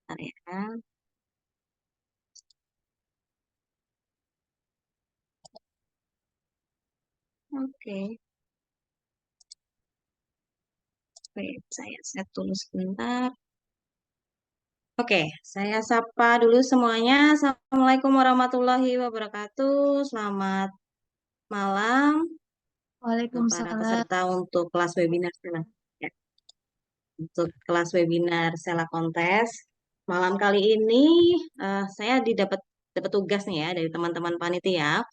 Bentar ya. Oke. Wait, saya set dulu sebentar. Oke, saya sapa dulu semuanya. Assalamualaikum warahmatullahi wabarakatuh. Selamat malam para Waalaikumsalam. peserta untuk kelas webinar Sela. Ya, untuk kelas webinar Sela Kontes. Malam kali ini saya dapat tugas nih ya dari teman-teman panitia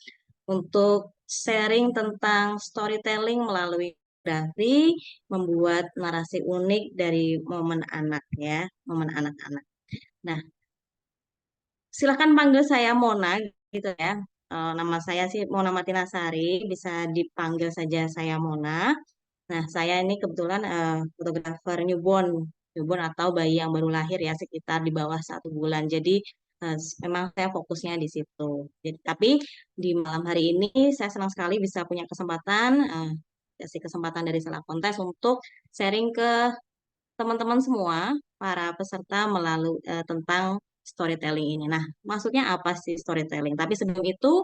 untuk sharing tentang storytelling melalui fotografi, membuat narasi unik dari momen anak ya, momen anak-anak. Nah, silahkan panggil saya Mona gitu ya. Nama saya sih Mona Matinasari, bisa dipanggil saja saya Mona. Nah, saya ini kebetulan fotografer newborn atau bayi yang baru lahir ya, sekitar di bawah 1 bulan. Jadi memang saya fokusnya di situ. Jadi, tapi di malam hari ini saya senang sekali bisa punya kesempatan, kasih kesempatan dari Salah Kontes untuk sharing ke teman-teman semua, para peserta melalui tentang storytelling ini. Nah, maksudnya apa sih storytelling? Tapi sebelum itu,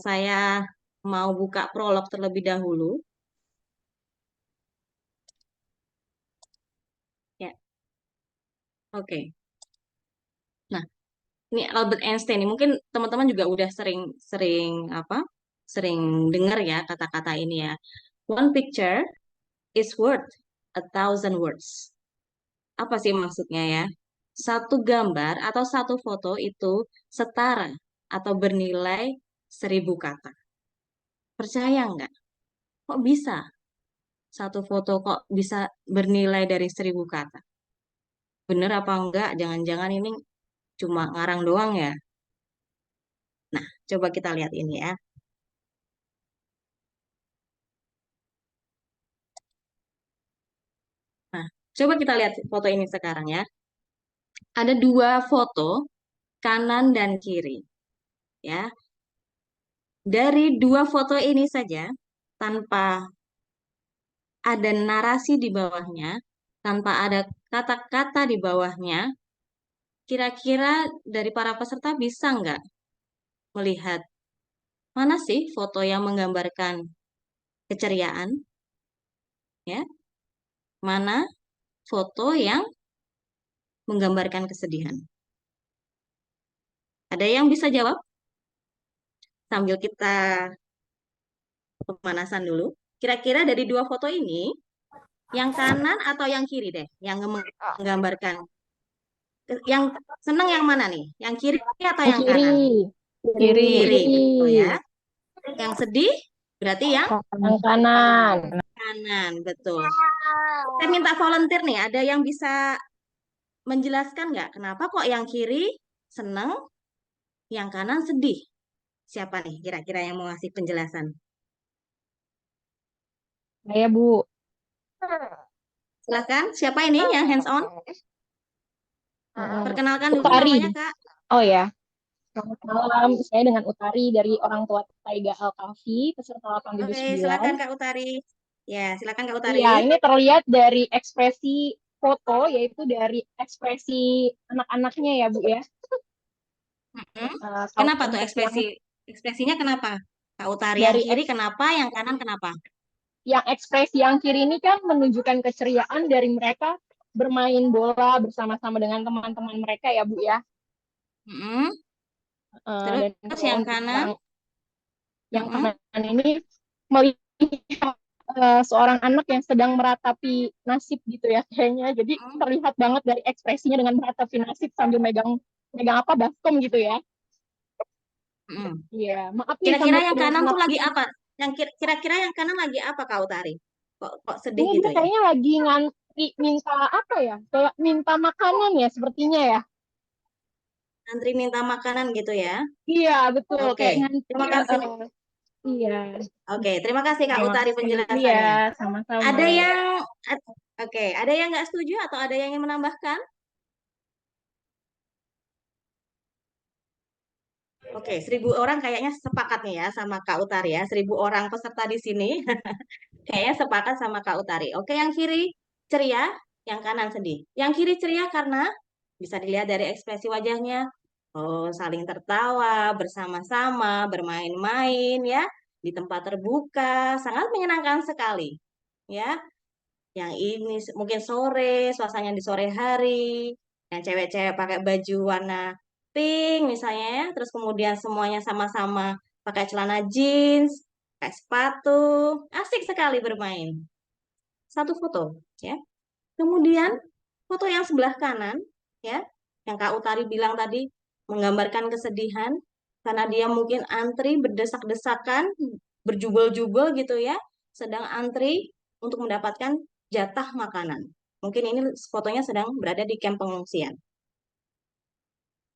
saya mau buka prolog terlebih dahulu. Ya, oke. Nah, ini Albert Einstein. Ini mungkin teman-teman juga udah sering apa? Sering dengar ya kata-kata ini ya. One picture is worth 1,000 words. Apa sih maksudnya ya? Satu gambar atau satu foto itu setara atau bernilai 1.000 kata. Percaya nggak? Kok bisa? Satu foto kok bisa bernilai dari 1.000 kata? Bener apa enggak? Jangan-jangan ini cuma ngarang doang ya? Nah, coba kita lihat ini ya. Nah, coba kita lihat foto ini sekarang ya. Ada dua foto, kanan dan kiri. Ya, dari dua foto ini saja, tanpa ada narasi di bawahnya, tanpa ada kata-kata di bawahnya, kira-kira dari para peserta bisa nggak melihat mana sih foto yang menggambarkan keceriaan, ya? Mana foto yang menggambarkan kesedihan? Ada yang bisa jawab sambil kita pemanasan dulu? Kira-kira dari dua foto ini, yang kanan atau yang kiri deh, yang menggambarkan, yang seneng yang mana nih? Yang kiri atau Yang yang kiri. kanan? Kiri. Kiri, betul ya. Yang sedih berarti yang Yang kanan. kanan, betul. Saya minta volunteer nih, ada yang bisa menjelaskan nggak kenapa kok yang kiri seneng, yang kanan sedih? Siapa nih kira-kira yang mau ngasih penjelasan? Saya, Bu. Silakan, siapa ini yang hands on? Perkenalkan dulu Utari. namanya Kak. Oh ya. Selamat malam. Saya dengan Utari dari Orang Tua Taiga Alkafi, peserta Oke, 879. silakan Kak Utari. Ya, silakan Kak Utari. Iya, ini terlihat dari ekspresi foto, yaitu dari ekspresi anak-anaknya ya, Bu ya. Mm-mm. Kalau Kenapa tuh untuk ekspresi ekspresinya kenapa? Kak Utari yang dari kiri kenapa, yang kanan kenapa? yang ekspresi yang kiri ini kan menunjukkan keceriaan dari mereka bermain bola bersama-sama dengan teman-teman mereka ya Bu ya. Mm-mm. Dan Terus kalau yang untuk kanan? yang Mm-mm. kanan ini melihat seorang anak yang sedang meratapi nasib gitu ya kayaknya. Jadi Mm-mm. terlihat banget dari ekspresinya dengan meratapi nasib sambil megang megang apa baskom gitu ya. Mm-mm. Iya, maaf nih Kira-kira sambil yang kanan tuh lagi dengar apa? Yang kira-kira yang kanan lagi apa Kak Utari? Kok sedih ini gitu dia ya? kayaknya lagi ngantri minta apa ya? Kayak minta makanan ya sepertinya ya. Antri minta makanan gitu ya? Iya, betul. Oke, Kayak ngantri. terima kasih. Iya. Oke, terima kasih Kak Terima Utari kasih. Iya, penjelasannya. sama-sama. Ada yang Oke, ada yang nggak setuju atau ada yang ingin menambahkan? Oke, 1.000 orang kayaknya sepakat nih ya sama Kak Utari ya. 1.000 orang peserta di sini kayaknya sepakat sama Kak Utari. Oke, yang kiri ceria, yang kanan sedih. Yang kiri ceria karena? Bisa dilihat dari ekspresi wajahnya. Oh, saling tertawa, bersama-sama, bermain-main ya, di tempat terbuka, sangat menyenangkan sekali. Ya, yang ini mungkin sore, suasananya di sore hari, yang cewek-cewek pakai baju warna pink misalnya ya, terus kemudian semuanya sama-sama pakai celana jeans, pakai sepatu, asik sekali bermain. Satu foto, ya. Kemudian foto yang sebelah kanan, ya, yang Kak Utari bilang tadi menggambarkan kesedihan karena dia mungkin antri berdesak-desakan, berjubel-jubel gitu ya, sedang antri untuk mendapatkan jatah makanan. Mungkin ini fotonya sedang berada di kamp pengungsian.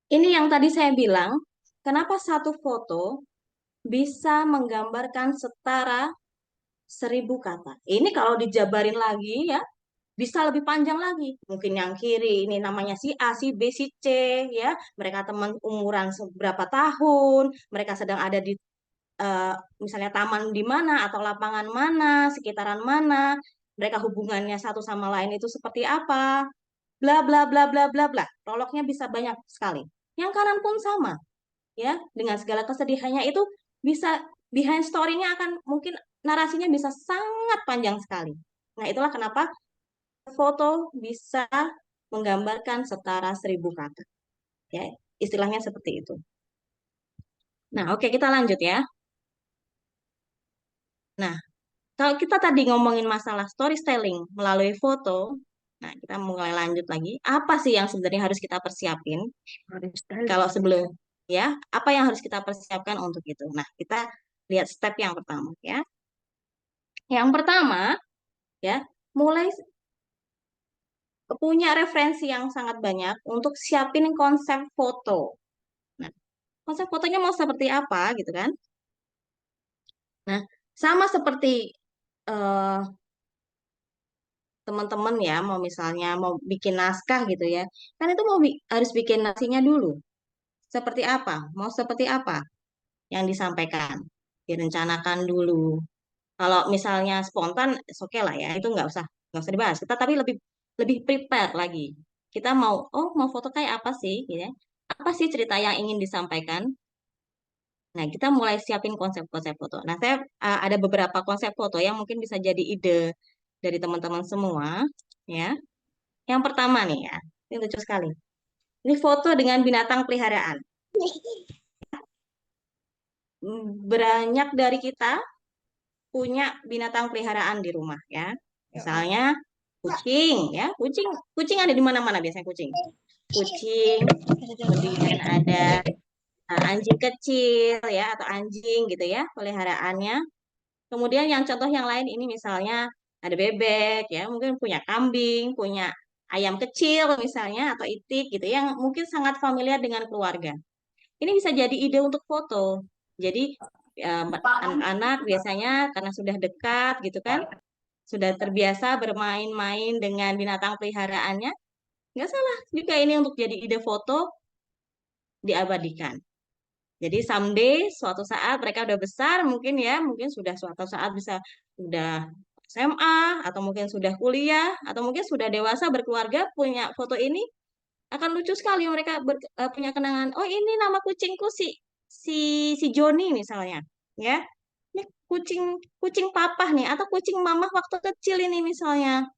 Ini yang tadi saya bilang, kenapa satu foto bisa menggambarkan setara 1.000 kata. Ini kalau dijabarin lagi ya, bisa lebih panjang lagi. Mungkin yang kiri ini namanya si A, si B, si C, ya. Mereka teman umuran seberapa tahun, mereka sedang ada di eh, misalnya taman di mana atau lapangan mana, sekitaran mana, mereka hubungannya satu sama lain itu seperti apa, bla bla bla bla bla bla. Prolognya bisa banyak sekali. Yang kanan pun sama, ya, dengan segala kesedihannya itu bisa behind story-nya akan mungkin narasinya bisa sangat panjang sekali. Nah, itulah kenapa foto bisa menggambarkan setara 1.000 kata. Ya, istilahnya seperti itu. Nah, oke kita lanjut ya. Nah, kalau kita tadi ngomongin masalah storytelling melalui foto, nah kita mulai lanjut lagi. Apa sih yang sebenarnya harus kita persiapin kalau sebelum ya? Apa yang harus kita persiapkan untuk itu? Nah, kita lihat step yang pertama ya. Yang pertama ya, mulai punya referensi yang sangat banyak untuk siapin konsep foto. Nah, konsep fotonya mau seperti apa gitu kan? Nah, sama seperti eh, teman-teman ya, mau misalnya mau bikin naskah gitu ya, kan itu mau harus bikin nasinya dulu. Seperti apa? Mau seperti apa yang disampaikan? Direncanakan dulu. Kalau misalnya spontan, oke lah ya, itu nggak usah dibahas. Kita tapi lebih lebih prepare lagi. Kita mau foto kayak apa sih, gitu ya? Apa sih cerita yang ingin disampaikan? Nah, kita mulai siapin konsep-konsep foto. Nah, saya ada beberapa konsep foto yang mungkin bisa jadi ide dari teman-teman semua, ya. Yang pertama nih ya, ini lucu sekali. Ini foto dengan binatang peliharaan. Banyak dari kita punya binatang peliharaan di rumah, ya. Misalnya kucing, ya. Kucing, kucing ada di mana-mana biasanya kucing. Kucing, kemudian ada anjing kecil, ya, atau anjing gitu ya, peliharaannya. Kemudian yang contoh yang lain ini misalnya ada bebek ya, mungkin punya kambing, punya ayam kecil misalnya atau itik gitu yang mungkin sangat familiar dengan keluarga. Ini bisa jadi ide untuk foto. Jadi anak-anak biasanya karena sudah dekat gitu kan, sudah terbiasa bermain-main dengan binatang peliharaannya, nggak salah juga ini untuk jadi ide foto diabadikan. Jadi someday suatu saat mereka udah besar mungkin ya, mungkin sudah suatu saat bisa udah SMA atau mungkin sudah kuliah atau mungkin sudah dewasa berkeluarga punya foto ini akan lucu sekali mereka punya kenangan. Oh, ini nama kucingku si si Joni misalnya, ya. Ini kucing kucing papa nih atau kucing mama waktu kecil ini misalnya.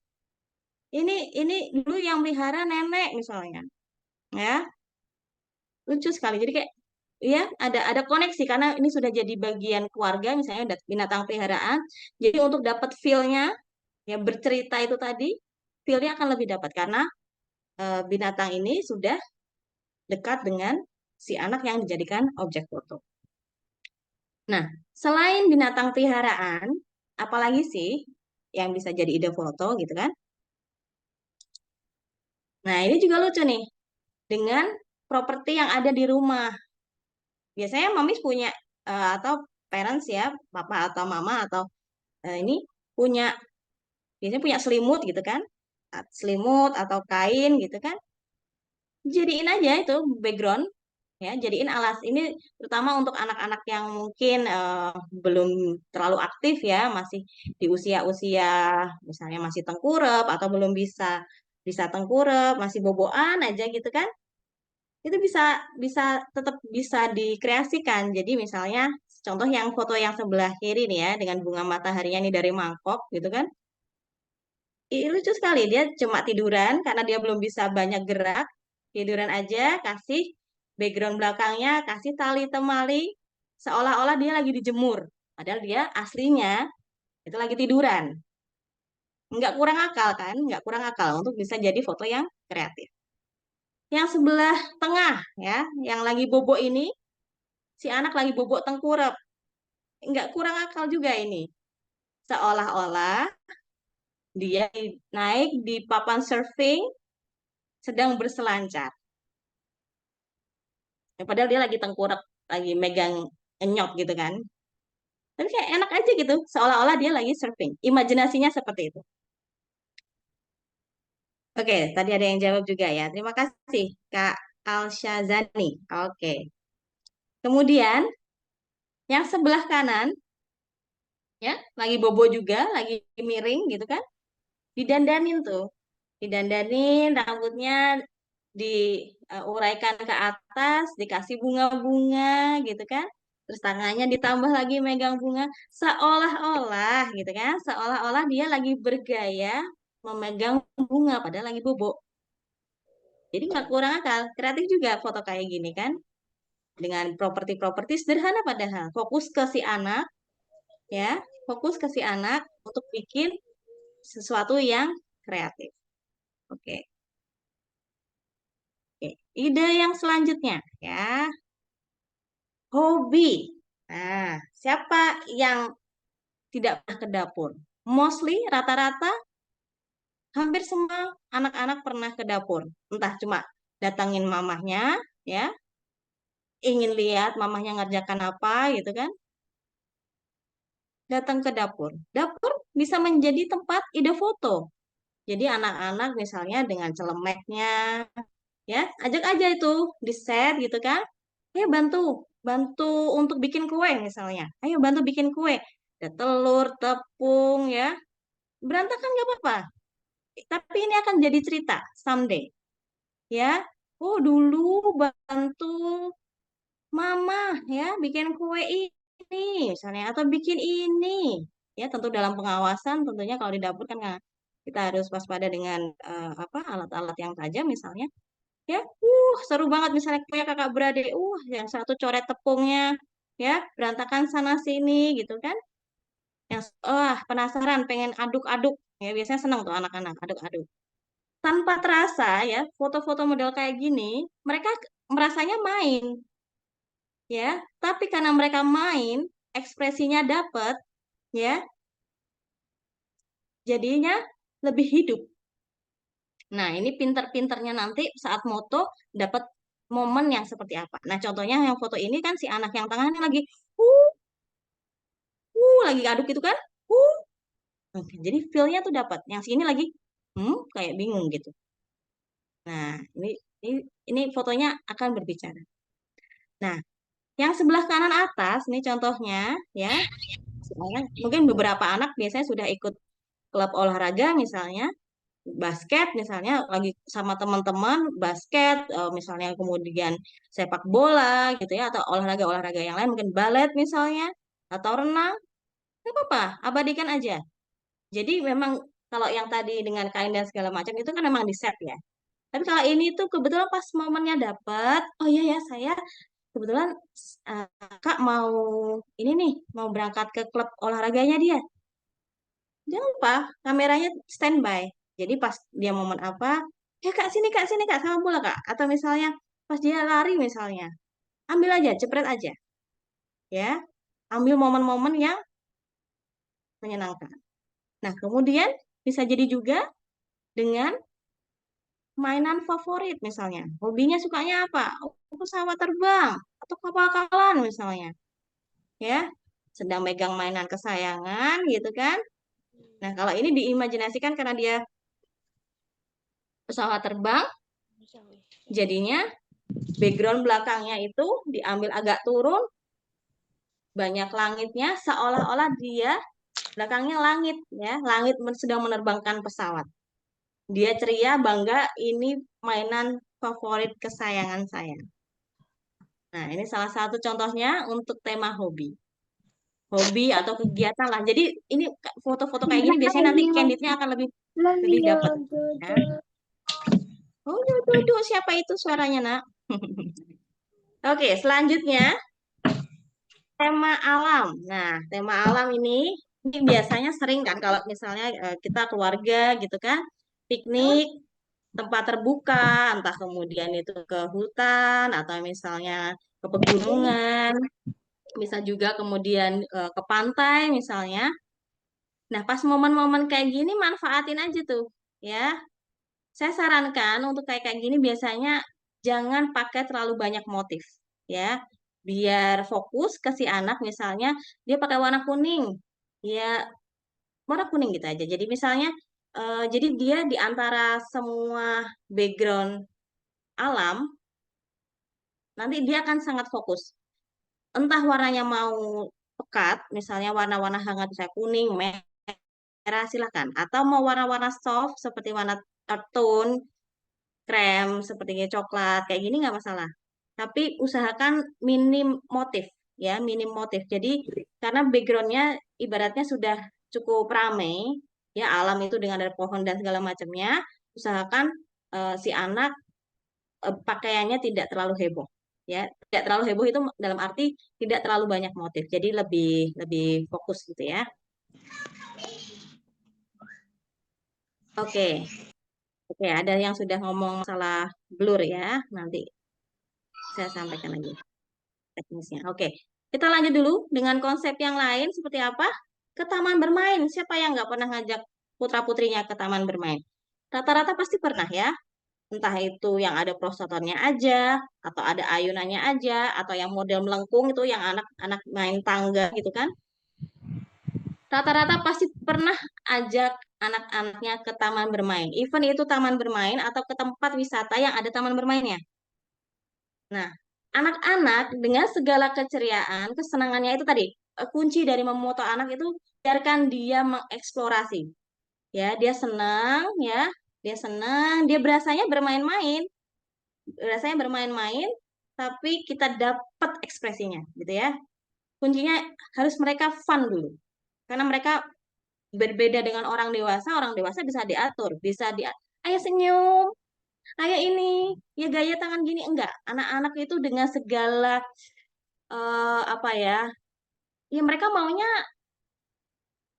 Ini dulu yang melihara nenek misalnya, ya. Lucu sekali. Jadi kayak ya ada koneksi karena ini sudah jadi bagian keluarga misalnya binatang peliharaan. Jadi untuk dapat feel-nya ya bercerita itu tadi feel-nya akan lebih dapat karena binatang ini sudah dekat dengan si anak yang dijadikan objek foto. Nah, selain binatang peliharaan, apalagi sih yang bisa jadi ide foto gitu kan? Nah, ini juga lucu nih dengan properti yang ada di rumah. Biasanya mami punya atau parents ya, papa atau mama atau ini punya biasanya punya selimut gitu kan, selimut atau kain gitu kan, jadiin aja itu background ya, jadiin alas ini terutama untuk anak-anak yang mungkin belum terlalu aktif ya, masih di usia-usia misalnya masih tengkurap atau belum bisa bisa tengkurap, masih boboan aja gitu kan. Itu bisa bisa tetap bisa dikreasikan. Jadi misalnya contoh yang foto yang sebelah kiri nih ya dengan bunga mataharinya ini dari mangkok gitu kan. Lucu sekali dia cuma tiduran karena dia belum bisa banyak gerak. Tiduran aja, kasih background belakangnya, kasih tali temali seolah-olah dia lagi dijemur. Padahal dia aslinya itu lagi tiduran. Nggak kurang akal kan? Nggak kurang akal untuk bisa jadi foto yang kreatif. Yang sebelah tengah ya, yang lagi bobo ini, si anak lagi bobok tengkurap. Nggak kurang akal juga ini. Seolah-olah dia naik di papan surfing sedang berselancar. Ya, padahal dia lagi tengkurap, lagi megang nyop gitu kan. Tapi kayak enak aja gitu, seolah-olah dia lagi surfing. Imajinasinya seperti itu. Oke, tadi ada yang jawab juga ya. Terima kasih, Kak Alsyazani. Oke. Kemudian, yang sebelah kanan, ya, lagi bobo juga, lagi miring gitu kan. Didandanin tuh. Didandanin, rambutnya diuraikan ke atas, dikasih bunga-bunga gitu kan. Terus tangannya ditambah lagi megang bunga, seolah-olah gitu kan, seolah-olah dia lagi bergaya memegang bunga padahal lagi bobo. Jadi nggak kurang akal, kreatif juga foto kayak gini kan, dengan properti-properti sederhana padahal. Fokus ke si anak, ya, fokus ke si anak untuk bikin sesuatu yang kreatif. Oke, oke. Ide yang selanjutnya, ya. Hobi. Nah, siapa yang tidak pernah ke dapur? Mostly rata-rata hampir semua anak-anak pernah ke dapur. Entah cuma datangin mamahnya, ya, ingin lihat mamahnya ngerjakan apa gitu kan. Datang ke dapur. Dapur bisa menjadi tempat ide foto. Jadi anak-anak misalnya dengan celemeknya, ya, ajak aja itu di set gitu kan. Ayo bantu, bantu untuk bikin kue misalnya. Ayo bantu bikin kue. Ada telur, tepung ya. Berantakan nggak apa-apa. Tapi ini akan jadi cerita someday. Ya. Oh, dulu bantu mama ya bikin kue ini misalnya atau bikin ini. Ya, tentu dalam pengawasan tentunya kalau di dapur kan kita harus waspada dengan apa alat-alat yang tajam misalnya. Ya, seru banget misalnya punya kakak beradik. Yang satu coret tepungnya, ya, berantakan sana sini gitu kan. Yang, penasaran, pengen aduk-aduk. Ya, biasanya senang tuh anak-anak aduk-aduk. Tanpa terasa ya, foto-foto model kayak gini, mereka merasanya main, ya. Tapi karena mereka main, ekspresinya dapet, ya, jadinya lebih hidup. Nah, ini pinter-pinternya nanti saat moto dapat momen yang seperti apa. Nah, contohnya yang foto ini kan si anak yang tengah ini lagi, uh, lagi aduk itu kan, uh. Oke, jadi feel-nya tuh dapat. Yang sini lagi, kayak bingung gitu. Nah, ini, ini fotonya akan berbicara. Nah, yang sebelah kanan atas, ini contohnya, ya, mungkin beberapa anak biasanya sudah ikut klub olahraga misalnya, basket misalnya lagi sama teman-teman basket misalnya kemudian sepak bola gitu ya atau olahraga-olahraga yang lain mungkin balet misalnya atau renang nggak apa-apa abadikan aja jadi memang kalau yang tadi dengan kain dan segala macam itu kan memang di set ya tapi kalau ini tuh kebetulan pas momennya dapat oh iya ya saya kebetulan uh, kak mau ini nih mau berangkat ke klub olahraganya dia jangan lupa kameranya standby. Jadi pas dia momen apa, kak sini kak sama bola kak. Atau misalnya pas dia lari misalnya, ambil aja, cepret aja, ya. Ambil momen-momen yang menyenangkan. Nah kemudian bisa jadi juga dengan mainan favorit misalnya. Hobinya sukanya apa? Oh, pesawat terbang atau kapal-kapalan misalnya, ya. Sedang megang mainan kesayangan gitu kan. Nah kalau ini diimajinasikan karena dia pesawat terbang, jadinya background belakangnya itu diambil agak turun, banyak langitnya, seolah-olah dia belakangnya langit, ya, langit sedang menerbangkan pesawat. dia ceria, bangga, ini mainan favorit kesayangan saya. Nah, ini salah satu contohnya untuk tema hobi. Hobi atau kegiatan lah. Jadi ini foto-foto kayak gini biasanya nanti candidnya akan lebih lebih dapat. Ya. Oh, duduk siapa itu suaranya, Nak? Oke, selanjutnya tema alam. Nah, tema alam ini biasanya sering kan kalau misalnya kita keluarga gitu kan, piknik, tempat terbuka, entah kemudian itu ke hutan atau misalnya ke pegunungan, bisa juga kemudian ke pantai misalnya. Nah, pas momen-momen kayak gini manfaatin aja tuh, ya. Saya sarankan untuk kayak kayak gini biasanya jangan pakai terlalu banyak motif, ya. Biar fokus ke si anak misalnya dia pakai warna kuning, ya warna kuning gitu aja. Jadi misalnya, jadi dia di antara semua background alam nanti dia akan sangat fokus. Entah warnanya mau pekat, misalnya warna-warna hangat misalnya kuning, merah silakan. Atau mau warna-warna soft seperti warna earth tone, krem seperti coklat kayak gini nggak masalah. Tapi usahakan minim motif ya, minim motif. Jadi karena backgroundnya ibaratnya sudah cukup ramai ya alam itu dengan ada pohon dan segala macamnya, usahakan si anak pakaiannya tidak terlalu heboh ya. Tidak terlalu heboh itu dalam arti tidak terlalu banyak motif. Jadi lebih lebih fokus gitu ya. Oke. Oke, ada yang sudah ngomong masalah blur ya. Nanti saya sampaikan lagi teknisnya. Oke, kita lanjut dulu dengan konsep yang lain seperti apa? Ke taman bermain. Siapa yang nggak pernah ngajak putra-putrinya ke taman bermain? Rata-rata pasti pernah ya. Entah itu yang ada prosotornya aja, atau ada ayunannya aja, atau yang model melengkung itu yang anak-anak main tangga gitu kan. Rata-rata pasti pernah ajak anak-anaknya ke taman bermain. Even itu taman bermain atau ke tempat wisata yang ada taman bermainnya. Nah, anak-anak dengan segala keceriaan, kesenangannya itu tadi, kunci dari memoto anak itu biarkan dia mengeksplorasi. Ya, dia senang, ya, dia senang, dia berasanya bermain-main, berasanya bermain-main, tapi kita dapat ekspresinya, gitu ya. Kuncinya harus mereka fun dulu, karena mereka berbeda dengan orang dewasa bisa diatur, bisa di, ayo senyum, ayo ini, ya gaya tangan gini, enggak. Anak-anak itu dengan segala apa ya, ya mereka maunya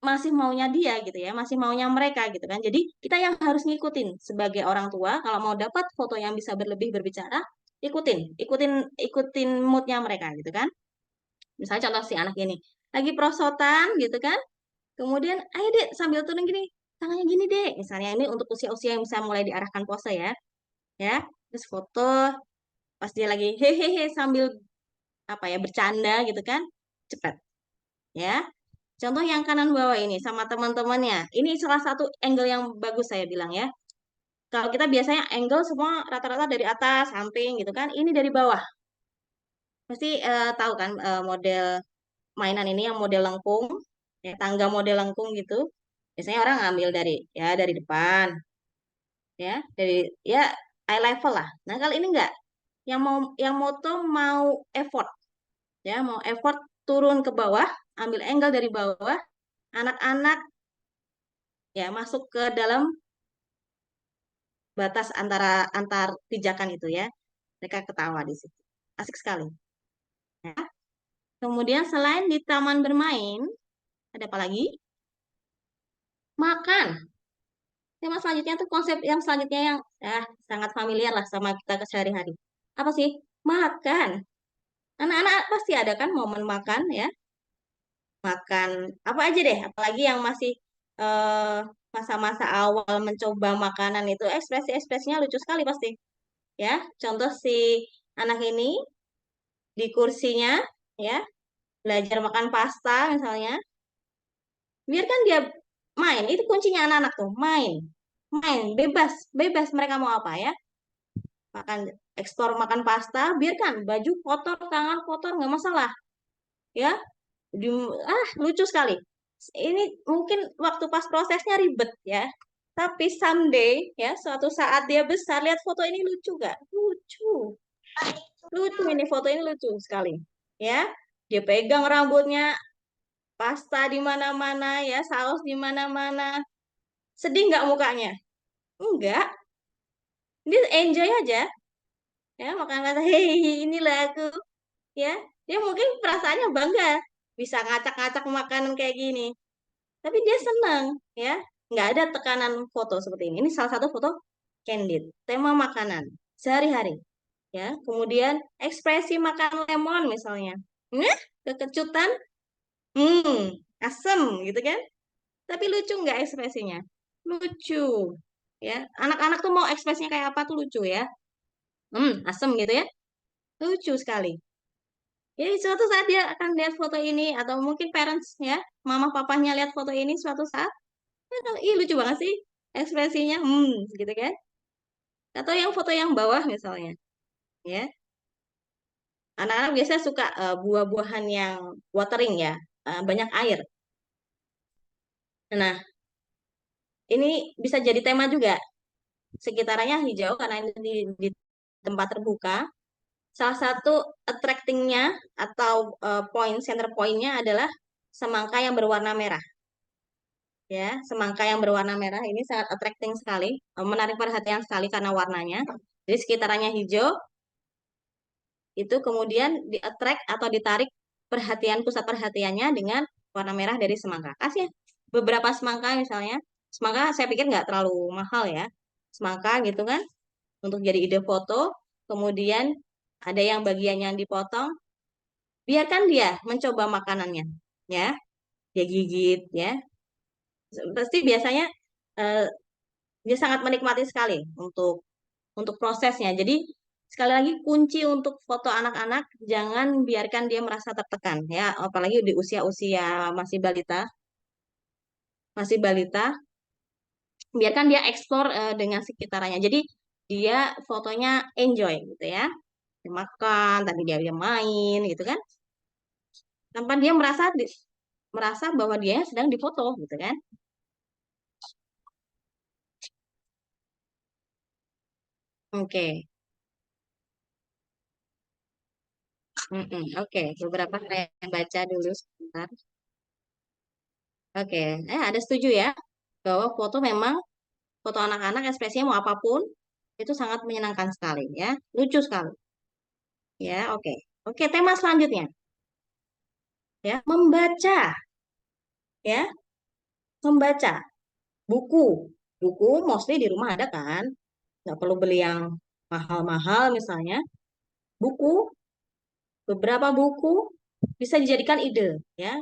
masih maunya dia gitu ya, masih maunya mereka gitu kan. Jadi kita yang harus ngikutin sebagai orang tua, kalau mau dapat foto yang bisa berlebih berbicara, ikutin, ikutin, ikutin moodnya mereka gitu kan. Misalnya contoh si anak ini, lagi prosotan gitu kan, kemudian ayo dek sambil turun gini, tangannya gini dek, misalnya ini untuk usia-usia yang bisa mulai diarahkan pose ya, terus foto pas dia lagi hehehe sambil apa ya bercanda gitu kan, cepet ya. Contoh yang kanan bawah ini sama teman-temannya. Ini salah satu angle yang bagus saya bilang ya. Kalau kita biasanya angle semua rata-rata dari atas, samping gitu kan. Ini dari bawah. Pasti tahu kan model mainan ini yang model lengkung, ya, tangga model lengkung gitu. Biasanya orang ngambil dari ya dari depan, ya dari ya eye level lah. Nah kalau ini enggak, yang moto mau effort, ya mau effort turun ke bawah, ambil angle dari bawah, anak-anak ya masuk ke dalam batas antara antar pijakan itu ya. Mereka ketawa di situ. Asik sekali. Ya. Kemudian selain di taman bermain, ada apa lagi? Makan. Tema selanjutnya tuh konsep yang selanjutnya yang sangat familiar lah sama kita sehari-hari. Apa sih? Makan. Anak-anak pasti ada kan momen makan ya. Makan apa aja deh, apalagi yang masih eh, masa-masa awal mencoba makanan itu ekspresi-ekspresinya lucu sekali pasti. Ya, contoh si anak ini di kursinya ya belajar makan pasta misalnya, biarkan dia main. Itu kuncinya anak-anak tuh, main. Main, bebas, bebas mereka mau apa ya. Makan ekspor makan pasta, biarkan baju kotor, tangan kotor nggak masalah, ya. Lucu sekali. Ini mungkin waktu pas prosesnya ribet ya. Tapi someday ya, suatu saat dia besar, lihat foto ini lucu gak? Lucu. Lucu ini foto ini lucu sekali. Ya, dia pegang rambutnya, pasta di mana-mana ya, saus di mana-mana. Sedih nggak mukanya? Enggak. Dia enjoy aja. Ya, makan kata, hei, inilah aku. Ya, dia mungkin perasaannya bangga bisa ngacak-ngacak makanan kayak gini. Tapi dia senang, ya. Nggak ada tekanan foto seperti ini. Ini salah satu foto candid, tema makanan sehari-hari. Ya, kemudian ekspresi makan lemon misalnya. Nah, kekejutan, asem gitu kan? Tapi lucu nggak ekspresinya? Lucu, ya. Anak-anak tuh mau ekspresinya kayak apa tuh lucu ya. Asem gitu ya. Lucu sekali. Jadi suatu saat dia akan lihat foto ini atau mungkin parents ya, mama papanya lihat foto ini suatu saat, ya, ih lucu banget sih ekspresinya, gitu kan? Atau yang foto yang bawah misalnya, ya. Anak-anak biasanya suka buah-buahan yang watering ya, banyak air. Nah, ini bisa jadi tema juga. Sekitarnya hijau karena ini di tempat terbuka. Salah satu attracting-nya atau center point-nya adalah semangka yang berwarna merah. Ya, semangka yang berwarna merah ini sangat attracting sekali, menarik perhatian sekali karena warnanya. Jadi sekitarnya hijau, itu kemudian di-attract atau ditarik pusat perhatiannya dengan warna merah dari semangka. Kasih ya, beberapa semangka misalnya. Semangka saya pikir nggak terlalu mahal ya. Semangka gitu kan, untuk jadi ide foto. Kemudian ada yang bagian yang dipotong, biarkan dia mencoba makanannya. Ya, dia gigit ya. Pasti biasanya eh, dia sangat menikmati sekali untuk prosesnya. Jadi sekali lagi kunci untuk foto anak-anak jangan biarkan dia merasa tertekan ya, apalagi di usia-usia masih balita, biarkan dia eksplor dengan sekitarnya. Jadi dia fotonya enjoy gitu ya. Dia makan, tadi dia main gitu kan. Tanpa dia merasa bahwa dia sedang difoto gitu kan. Oke. Oke, beberapa saya baca dulu sebentar. Oke, ada setuju ya bahwa foto anak-anak ekspresinya mau apapun itu sangat menyenangkan sekali ya, lucu sekali ya. Oke, oke, tema selanjutnya ya, membaca ya, membaca buku. Buku mostly di rumah ada kan, nggak perlu beli yang mahal-mahal misalnya. Buku, beberapa buku bisa dijadikan ide ya,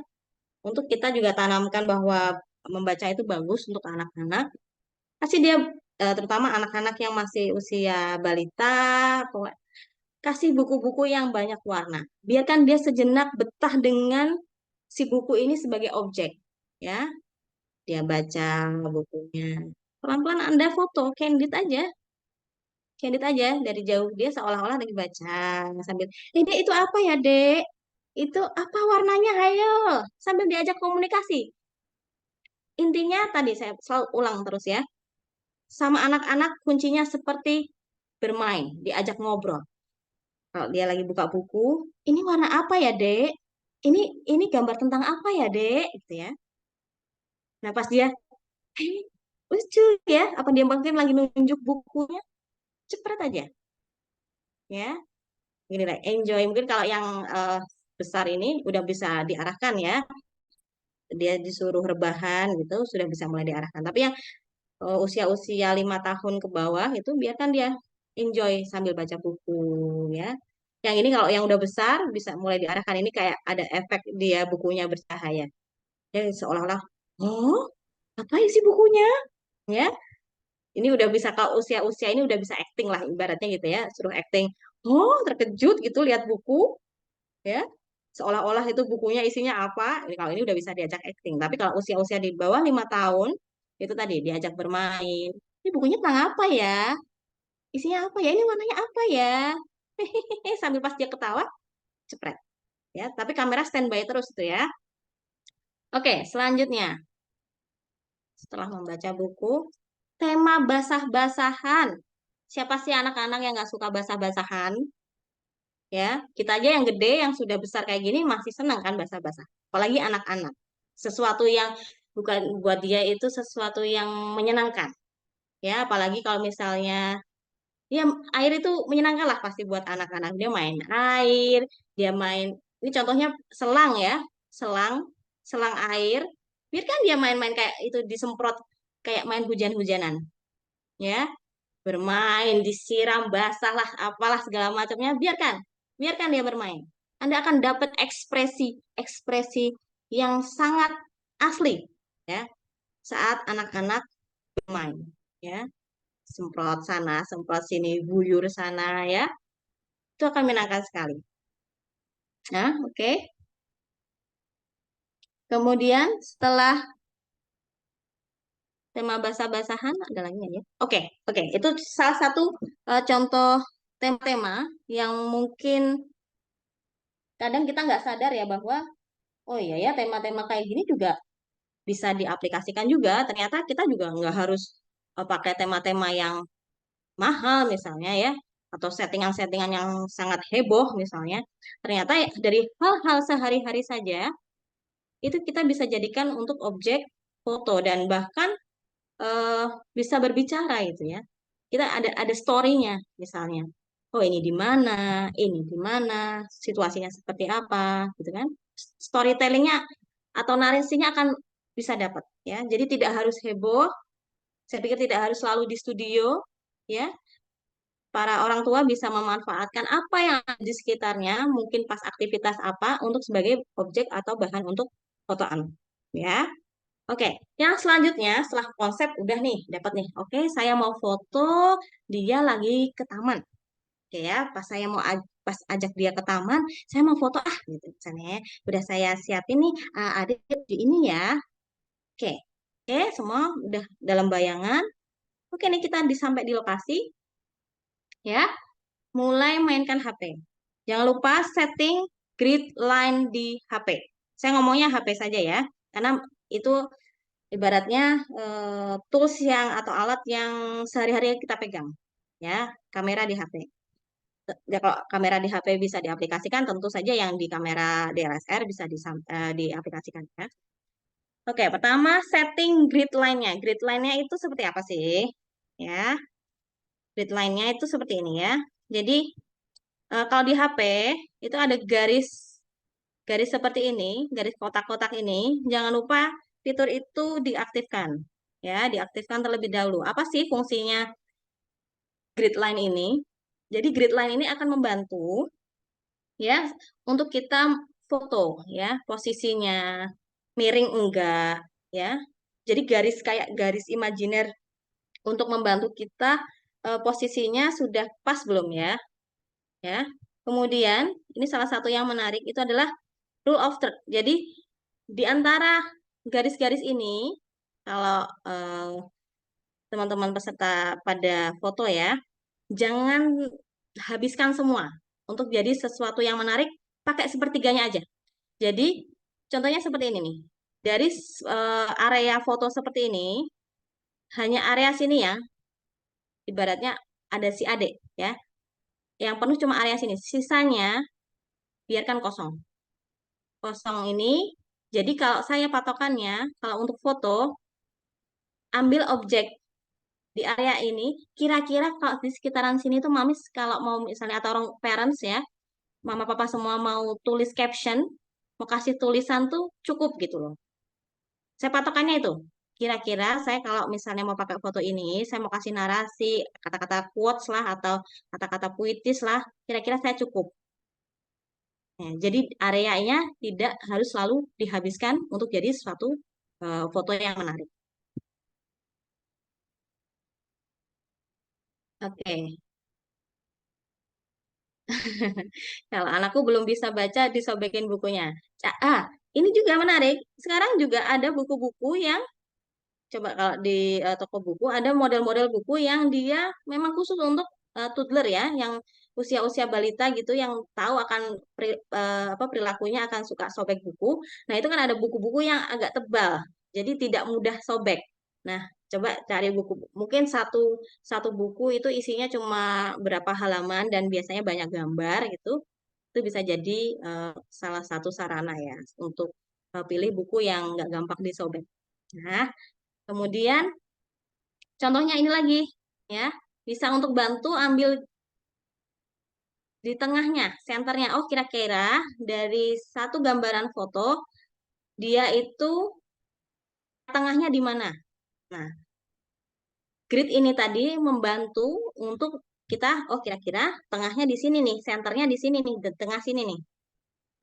untuk kita juga tanamkan bahwa membaca itu bagus untuk anak-anak. Kasih dia terutama anak-anak yang masih usia balita, kasih buku-buku yang banyak warna. Biarkan dia sejenak betah dengan si buku ini sebagai objek. Ya, dia baca bukunya. Pelan-pelan Anda foto, candid aja dari jauh dia seolah-olah lagi baca sambil, Dek, itu apa ya, Dek? Itu apa warnanya? Ayo, sambil diajak komunikasi. Intinya tadi saya selalu ulang terus ya. Sama anak-anak kuncinya seperti bermain, diajak ngobrol. Kalau dia lagi buka buku, ini warna apa ya, Dek? Ini ini gambar tentang apa ya, Dek? Gitu ya. Nah, pas dia, eh, lucu ya, apa dia mungkin lagi nunjuk bukunya, cepet aja, ya. Gini lah, enjoy. Mungkin kalau yang besar ini udah bisa diarahkan ya, dia disuruh rebahan gitu, sudah bisa mulai diarahkan. Tapi yang usia-usia 5 tahun ke bawah itu biarkan dia enjoy sambil baca buku ya. Yang ini kalau yang udah besar bisa mulai diarahkan, ini kayak ada efek dia bukunya bercahaya. Ya seolah-olah, oh apa isi bukunya? Ya, ini udah bisa kalau usia-usia ini udah bisa acting lah ibaratnya gitu ya, suruh acting. Oh terkejut gitu lihat buku ya. Seolah-olah itu bukunya isinya apa? Ini kalau ini udah bisa diajak acting. Tapi kalau usia-usia di bawah 5 tahun itu tadi diajak bermain. Ini bukunya tentang apa ya? Isinya apa ya? Ini warnanya apa ya? Sambil pas dia ketawa, cepret. Ya, tapi kamera standby terus itu ya. Oke, selanjutnya setelah membaca buku, tema basah-basahan. Siapa sih anak-anak yang nggak suka basah-basahan? Ya, kita aja yang gede, yang sudah besar kayak gini masih senang kan basah-basah. Apalagi anak-anak. Sesuatu yang bukan buat dia itu sesuatu yang menyenangkan. Ya, apalagi kalau misalnya ya air itu menyenangkan lah pasti buat anak-anak. Dia main air, dia main. Ini contohnya selang ya, selang, selang air. Biarkan dia main-main kayak itu disemprot kayak main hujan-hujanan. Ya, bermain, disiram, basah lah, apalah segala macamnya, biarkan. Biarkan dia bermain. Anda akan dapat ekspresi yang sangat asli ya saat anak-anak bermain ya. Semprot sana, semprot sini, buyur sana ya. Itu akan menyenangkan sekali. Nah, oke. Kemudian setelah tema basah-basahan ada lagi nggak ya? Oke, oke. Itu salah satu contoh tema-tema yang mungkin kadang kita nggak sadar ya bahwa oh iya ya tema-tema kayak gini juga bisa diaplikasikan juga. Ternyata kita juga nggak harus pakai tema-tema yang mahal misalnya ya atau settingan-settingan yang sangat heboh misalnya. Ternyata ya, dari hal-hal sehari-hari saja itu kita bisa jadikan untuk objek foto dan bahkan eh, bisa berbicara itu ya. Kita ada story-nya misalnya. Oh ini di mana, situasinya seperti apa, gitu kan? Storytelling-nya atau narasinya akan bisa dapat ya. Jadi tidak harus heboh. Saya pikir tidak harus selalu di studio ya. Para orang tua bisa memanfaatkan apa yang ada di sekitarnya, mungkin pas aktivitas apa untuk sebagai objek atau bahan untuk fotoan ya. Oke, yang selanjutnya setelah konsep udah nih, dapat nih. Oke, saya mau foto dia lagi ke taman. Oke ya, pas saya mau pas ajak dia ke taman, saya mau foto gitu misalnya. Ya. Udah saya siapin nih, adik di ini ya. Oke, oke, semua udah dalam bayangan. Oke nih kita sampai di lokasi ya. Mulai mainkan HP. Jangan lupa setting grid line di HP. Saya ngomongnya HP saja ya, karena itu ibaratnya tools yang atau alat yang sehari-hari kita pegang ya kamera di HP ya kalau kamera di HP bisa diaplikasikan tentu saja yang di kamera DSLR bisa diaplikasikan ya. Oke pertama setting grid line-nya itu seperti apa sih ya grid line-nya itu seperti ini ya jadi kalau di HP itu ada garis garis seperti ini garis kotak-kotak ini jangan lupa fitur itu diaktifkan ya diaktifkan terlebih dahulu apa sih fungsinya grid line ini jadi grid line ini akan membantu ya untuk kita foto ya posisinya miring enggak ya jadi garis kayak garis imajiner untuk membantu kita posisinya sudah pas belum ya ya kemudian ini salah satu yang menarik itu adalah rule of third jadi di antara garis-garis ini kalau teman-teman peserta pada foto ya jangan habiskan semua untuk jadi sesuatu yang menarik pakai sepertiganya aja. Jadi contohnya seperti ini nih. Dari area foto seperti ini, hanya area sini ya, ibaratnya ada si adik ya. Yang penuh cuma area sini. Sisanya biarkan kosong. Kosong ini, jadi kalau saya patokannya, kalau untuk foto, ambil objek di area ini, kira-kira kalau di sekitaran sini tuh mamis kalau mau misalnya atau orang parents ya, mama papa semua mau tulis caption, mau kasih tulisan tuh cukup gitu loh. Saya patokannya itu. Kira-kira saya kalau misalnya mau pakai foto ini, saya mau kasih narasi, kata-kata quotes lah atau kata-kata puitis lah, kira-kira saya cukup. Nah, jadi areanya tidak harus selalu dihabiskan untuk jadi suatu foto yang menarik. Oke. Kalau anakku belum bisa baca, disobekin bukunya. Ini juga menarik. Sekarang juga ada buku-buku yang coba kalau di toko buku ada model-model buku yang dia memang khusus untuk toddler ya, yang usia-usia balita gitu yang tahu akan apa perilakunya akan suka sobek buku. Nah, itu kan ada buku-buku yang agak tebal. Jadi tidak mudah sobek. Nah, Coba cari buku, mungkin satu satu buku itu isinya cuma berapa halaman dan biasanya banyak gambar gitu. Itu bisa jadi salah satu sarana ya untuk pilih buku yang nggak gampang disobek. Nah, kemudian contohnya ini lagi ya, bisa untuk bantu ambil di tengahnya, senternya. Oh, kira-kira dari satu gambaran foto dia itu tengahnya di mana? Nah, grid ini tadi membantu untuk kita, oh kira-kira tengahnya di sini nih, senternya di sini nih, di tengah sini nih.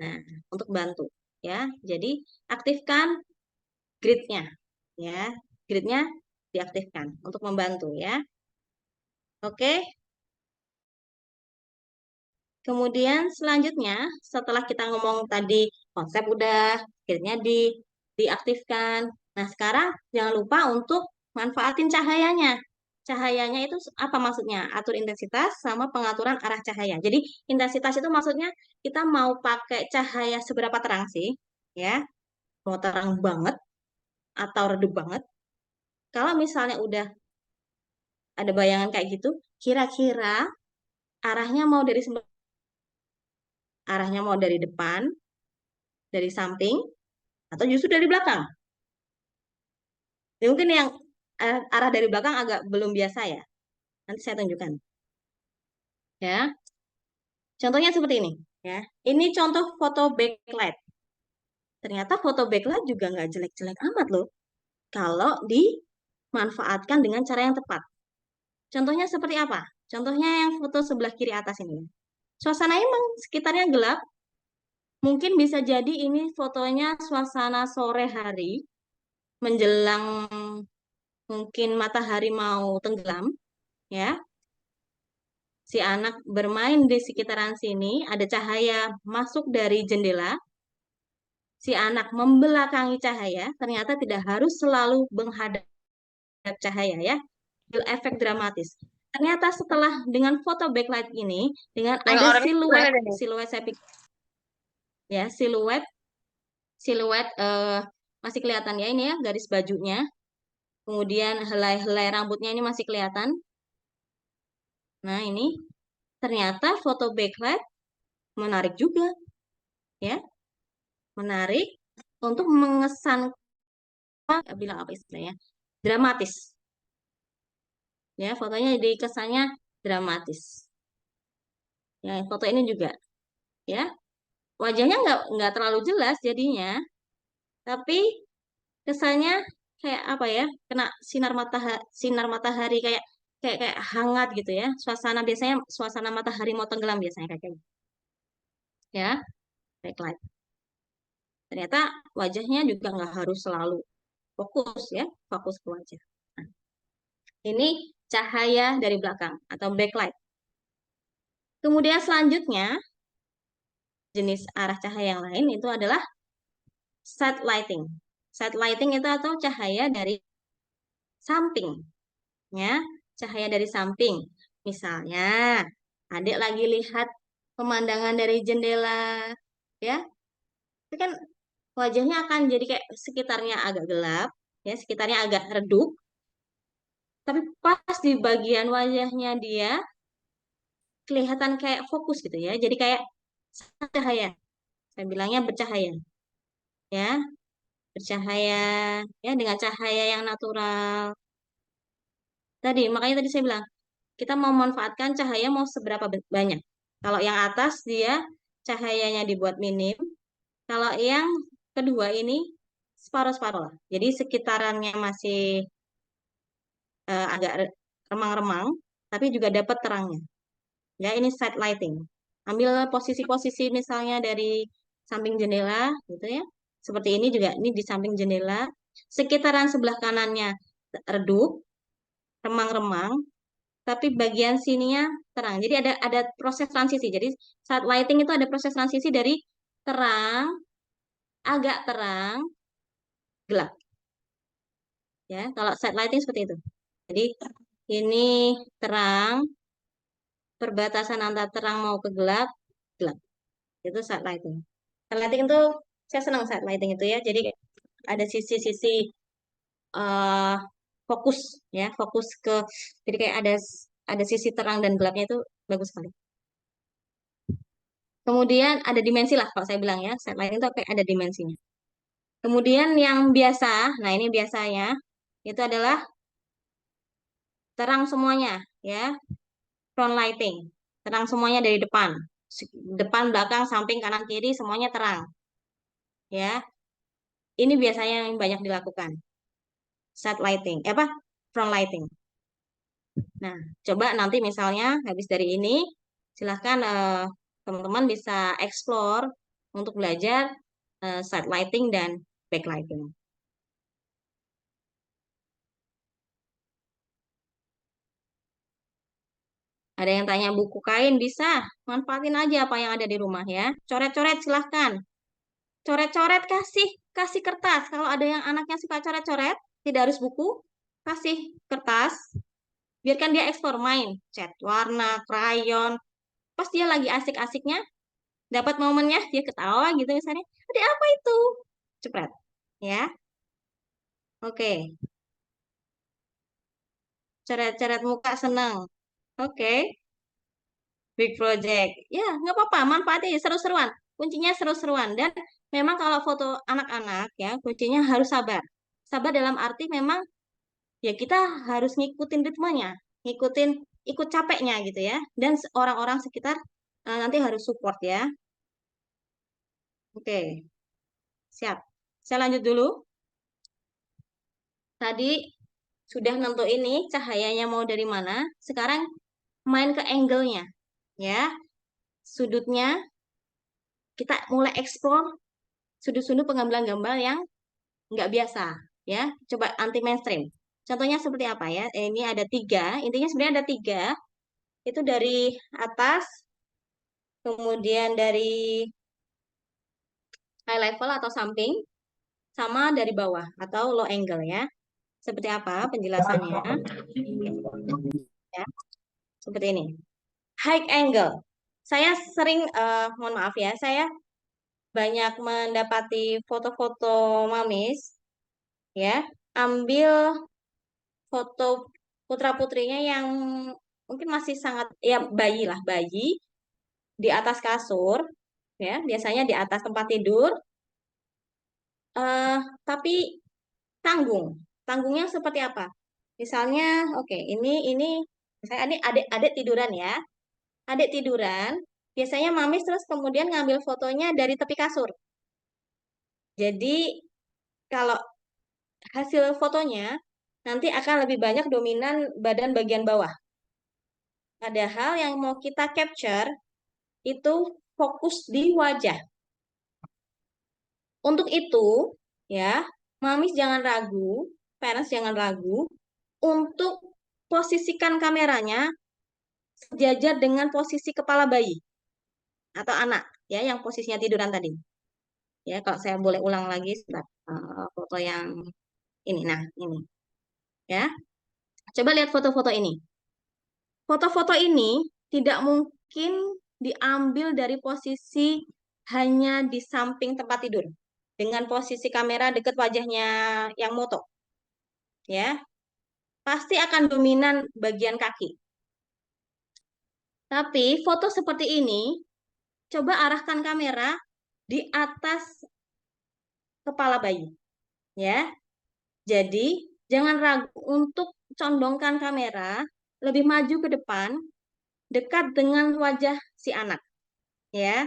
Nah, untuk bantu ya. Jadi aktifkan gridnya ya. Gridnya diaktifkan untuk membantu ya. Oke. Kemudian selanjutnya setelah kita ngomong tadi konsep udah, gridnya diaktifkan. Nah, sekarang jangan lupa untuk manfaatin cahayanya. Cahayanya itu apa maksudnya? Atur intensitas sama pengaturan arah cahaya. Jadi intensitas itu maksudnya kita mau pakai cahaya seberapa terang sih, ya? Mau terang banget atau redup banget. Kalau misalnya udah ada bayangan kayak gitu, kira-kira arahnya mau dari arahnya mau dari depan, dari samping, atau justru dari belakang. Ya, mungkin yang arah dari belakang agak belum biasa ya. Nanti saya tunjukkan. Ya, contohnya seperti ini. Ya, ini contoh foto backlight. Ternyata foto backlight juga nggak jelek-jelek amat loh. Kalau dimanfaatkan dengan cara yang tepat. Contohnya seperti apa? Contohnya yang foto sebelah kiri atas ini. Suasana emang sekitarnya gelap. Mungkin bisa jadi ini fotonya suasana sore hari menjelang mungkin matahari mau tenggelam, ya. Si anak bermain di sekitaran sini, ada cahaya masuk dari jendela. Si anak membelakangi cahaya, ternyata tidak harus selalu menghadap cahaya ya. Efek dramatis. Ternyata setelah dengan foto backlight ini, dengan Yang ada orangnya siluet, gimana deh nih? siluet saya pikir ya, siluet, siluet masih kelihatan ya ini ya garis bajunya. Kemudian helai-helai rambutnya ini masih kelihatan. Nah, ini ternyata foto backlight menarik juga ya, menarik untuk mengesan bilang apa istilahnya? Dramatis. Ya, fotonya jadi kesannya dramatis. Ya, foto ini juga ya. Wajahnya nggak terlalu jelas jadinya, tapi kesannya kayak apa ya? Kena sinar matahari kayak kayak kayak hangat gitu ya. Suasana biasanya suasana matahari mau tenggelam biasanya kayak gitu. Ya, backlight. Ternyata wajahnya juga nggak harus selalu fokus ya, fokus ke wajah. Nah, ini cahaya dari belakang atau backlight. Kemudian selanjutnya jenis arah cahaya yang lain itu adalah side lighting. Side lighting itu atau cahaya dari samping, ya, cahaya dari samping. Misalnya, adik lagi lihat pemandangan dari jendela, ya, itu kan wajahnya akan jadi kayak sekitarnya agak gelap, ya, sekitarnya agak redup, tapi pas di bagian wajahnya dia kelihatan kayak fokus gitu ya, jadi kayak cahaya. Saya bilangnya bercahaya, ya, bercahaya, ya, dengan cahaya yang natural. Tadi, makanya tadi saya bilang, kita mau memanfaatkan cahaya mau seberapa banyak. Kalau yang atas dia cahayanya dibuat minim, kalau yang kedua ini separuh-separuh lah. Jadi sekitarannya masih agak remang-remang, tapi juga dapat terangnya. Ya, ini side lighting. Ambil posisi-posisi misalnya dari samping jendela, gitu ya. Seperti ini juga, ini di samping jendela. Sekitaran sebelah kanannya redup, remang-remang, tapi bagian sininya terang. Jadi ada proses transisi. Jadi saat lighting itu ada proses transisi dari terang, agak terang, gelap. Ya, kalau saat lighting seperti itu. Jadi ini terang, perbatasan antara terang mau ke gelap, gelap. Itu saat lighting. Saat lighting itu saya senang saat lighting itu ya. Jadi ada sisi-sisi fokus ya, fokus ke, jadi kayak ada sisi terang dan gelapnya itu bagus sekali. Kemudian ada dimensi lah kalau saya bilang ya, set lighting itu kayak ada dimensinya. Kemudian yang biasa, nah ini biasanya itu adalah terang semuanya ya, front lighting. Terang semuanya dari depan. Depan, belakang, samping, kanan, kiri semuanya terang ya. Ini biasanya yang banyak dilakukan. Set lighting, apa? Front lighting. Nah, coba nanti misalnya habis dari ini silahkan teman-teman bisa explore untuk belajar side lighting dan backlighting. Ada yang tanya buku kain bisa, manfaatin aja apa yang ada di rumah ya. Coret-coret silahkan. Coret-coret kasih kasih kertas. Kalau ada yang anaknya suka coret-coret, tidak harus buku, kasih kertas. Biarkan dia eksplor main, cat warna, krayon. Pas dia lagi asik-asiknya, dapat momennya dia ketawa gitu misalnya. Ada apa itu? Cepet, ya. Oke, coret-coret muka senang. Oke, big project. Ya, nggak apa-apa, manfaatnya seru-seruan. Kuncinya seru-seruan. Dan memang kalau foto anak-anak ya, kuncinya harus sabar. Sabar dalam arti memang ya kita harus ngikutin ritmenya, ngikutin ikut capeknya gitu ya. Dan orang-orang sekitar nanti harus support ya. Oke, siap. Saya lanjut dulu. Tadi sudah nentu ini cahayanya mau dari mana. Sekarang main ke angle-nya ya. Sudutnya kita mulai explore sudut-sudut pengambilan gambar yang nggak biasa ya. Coba anti mainstream. Contohnya seperti apa ya? Ini ada tiga. Intinya sebenarnya ada tiga. Itu dari atas, kemudian dari high level atau samping, sama dari bawah atau low angle ya. Seperti apa penjelasannya? Ya, seperti ini. High angle. Saya sering, mohon maaf ya, saya banyak mendapati foto-foto mamis, ya, ambil foto putra-putrinya yang mungkin masih sangat, ya bayi lah, bayi, di atas kasur, ya, biasanya di atas tempat tidur, eh tapi tanggung. Tanggungnya seperti apa? Misalnya, oke, ini, misalnya adik-adik tiduran ya, adik tiduran, biasanya mamis terus kemudian ngambil fotonya dari tepi kasur. Jadi kalau hasil fotonya nanti akan lebih banyak dominan badan bagian bawah. Padahal yang mau kita capture itu fokus di wajah. Untuk itu, ya, mamis jangan ragu, parents jangan ragu untuk posisikan kameranya sejajar dengan posisi kepala bayi atau anak, ya, yang posisinya tiduran tadi. Ya, kalau saya boleh ulang lagi sebentar, foto yang ini. Nah, ini, ya. Coba lihat foto-foto ini. Foto-foto ini tidak mungkin diambil dari posisi hanya di samping tempat tidur dengan posisi kamera dekat wajahnya yang moto, ya. Pasti akan dominan bagian kaki. Tapi foto seperti ini, coba arahkan kamera di atas kepala bayi, ya. Jadi, jangan ragu untuk condongkan kamera lebih maju ke depan, dekat dengan wajah si anak, ya,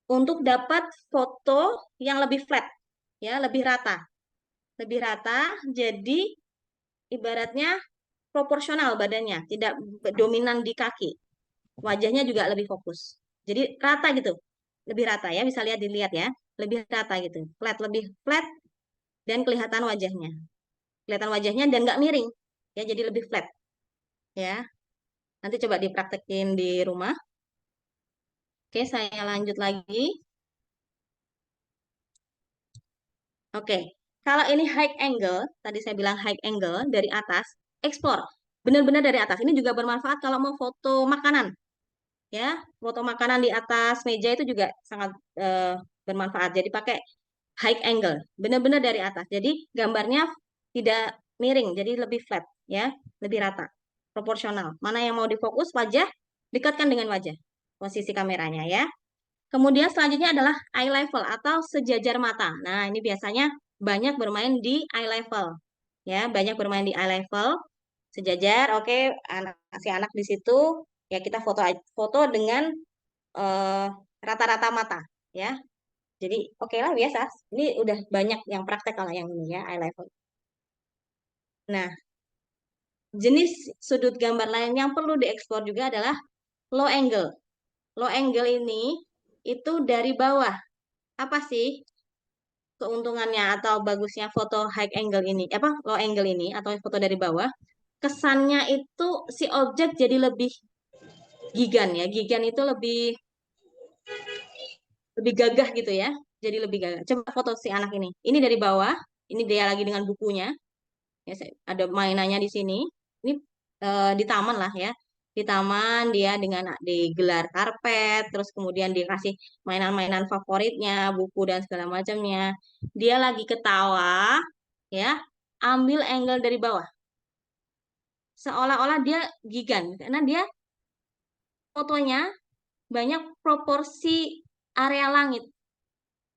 untuk dapat foto yang lebih flat, ya, lebih rata. Lebih rata, jadi ibaratnya proporsional badannya, tidak dominan di kaki. Wajahnya juga lebih fokus. Jadi rata gitu, lebih rata ya, bisa lihat dilihat ya, lebih rata gitu, flat, lebih flat dan kelihatan wajahnya. Kelihatan wajahnya dan nggak miring, ya, jadi lebih flat, ya. Nanti coba dipraktekin di rumah. Oke, saya lanjut lagi. Oke, kalau ini high angle, tadi saya bilang high angle dari atas, explore. Benar-benar dari atas. Ini juga bermanfaat kalau mau foto makanan, ya. Foto makanan di atas meja itu juga sangat bermanfaat. Jadi pakai high angle, benar-benar dari atas. Jadi gambarnya tidak miring, jadi lebih flat ya, lebih rata, proporsional. Mana yang mau difokus wajah, dekatkan dengan wajah posisi kameranya ya. Kemudian selanjutnya adalah eye level atau sejajar mata. Nah, ini biasanya banyak bermain di eye level. Ya, banyak bermain di eye level, sejajar. Oke, anak si anak di situ ya kita foto dengan eh, rata-rata mata ya. Jadi oke lah biasa. Ini udah banyak yang praktek kalau yang ini ya eye level. Nah, jenis sudut gambar lain yang perlu diekspor juga adalah low angle. Low angle ini itu dari bawah. Apa sih keuntungannya atau bagusnya foto high angle ini? Apa low angle ini atau foto dari bawah? Kesannya itu si objek jadi lebih gigan ya. Gigan itu lebih gagah gitu ya. Jadi lebih gagah. Coba foto si anak ini. Ini dari bawah. Ini dia lagi dengan bukunya. Ya, ada mainannya di sini. Ini di taman lah ya. Di taman dia dengan digelar karpet, terus kemudian dikasih mainan-mainan favoritnya, buku dan segala macamnya. Dia lagi ketawa, ya, ambil angle dari bawah. Seolah-olah dia gigan karena dia fotonya banyak proporsi area langit.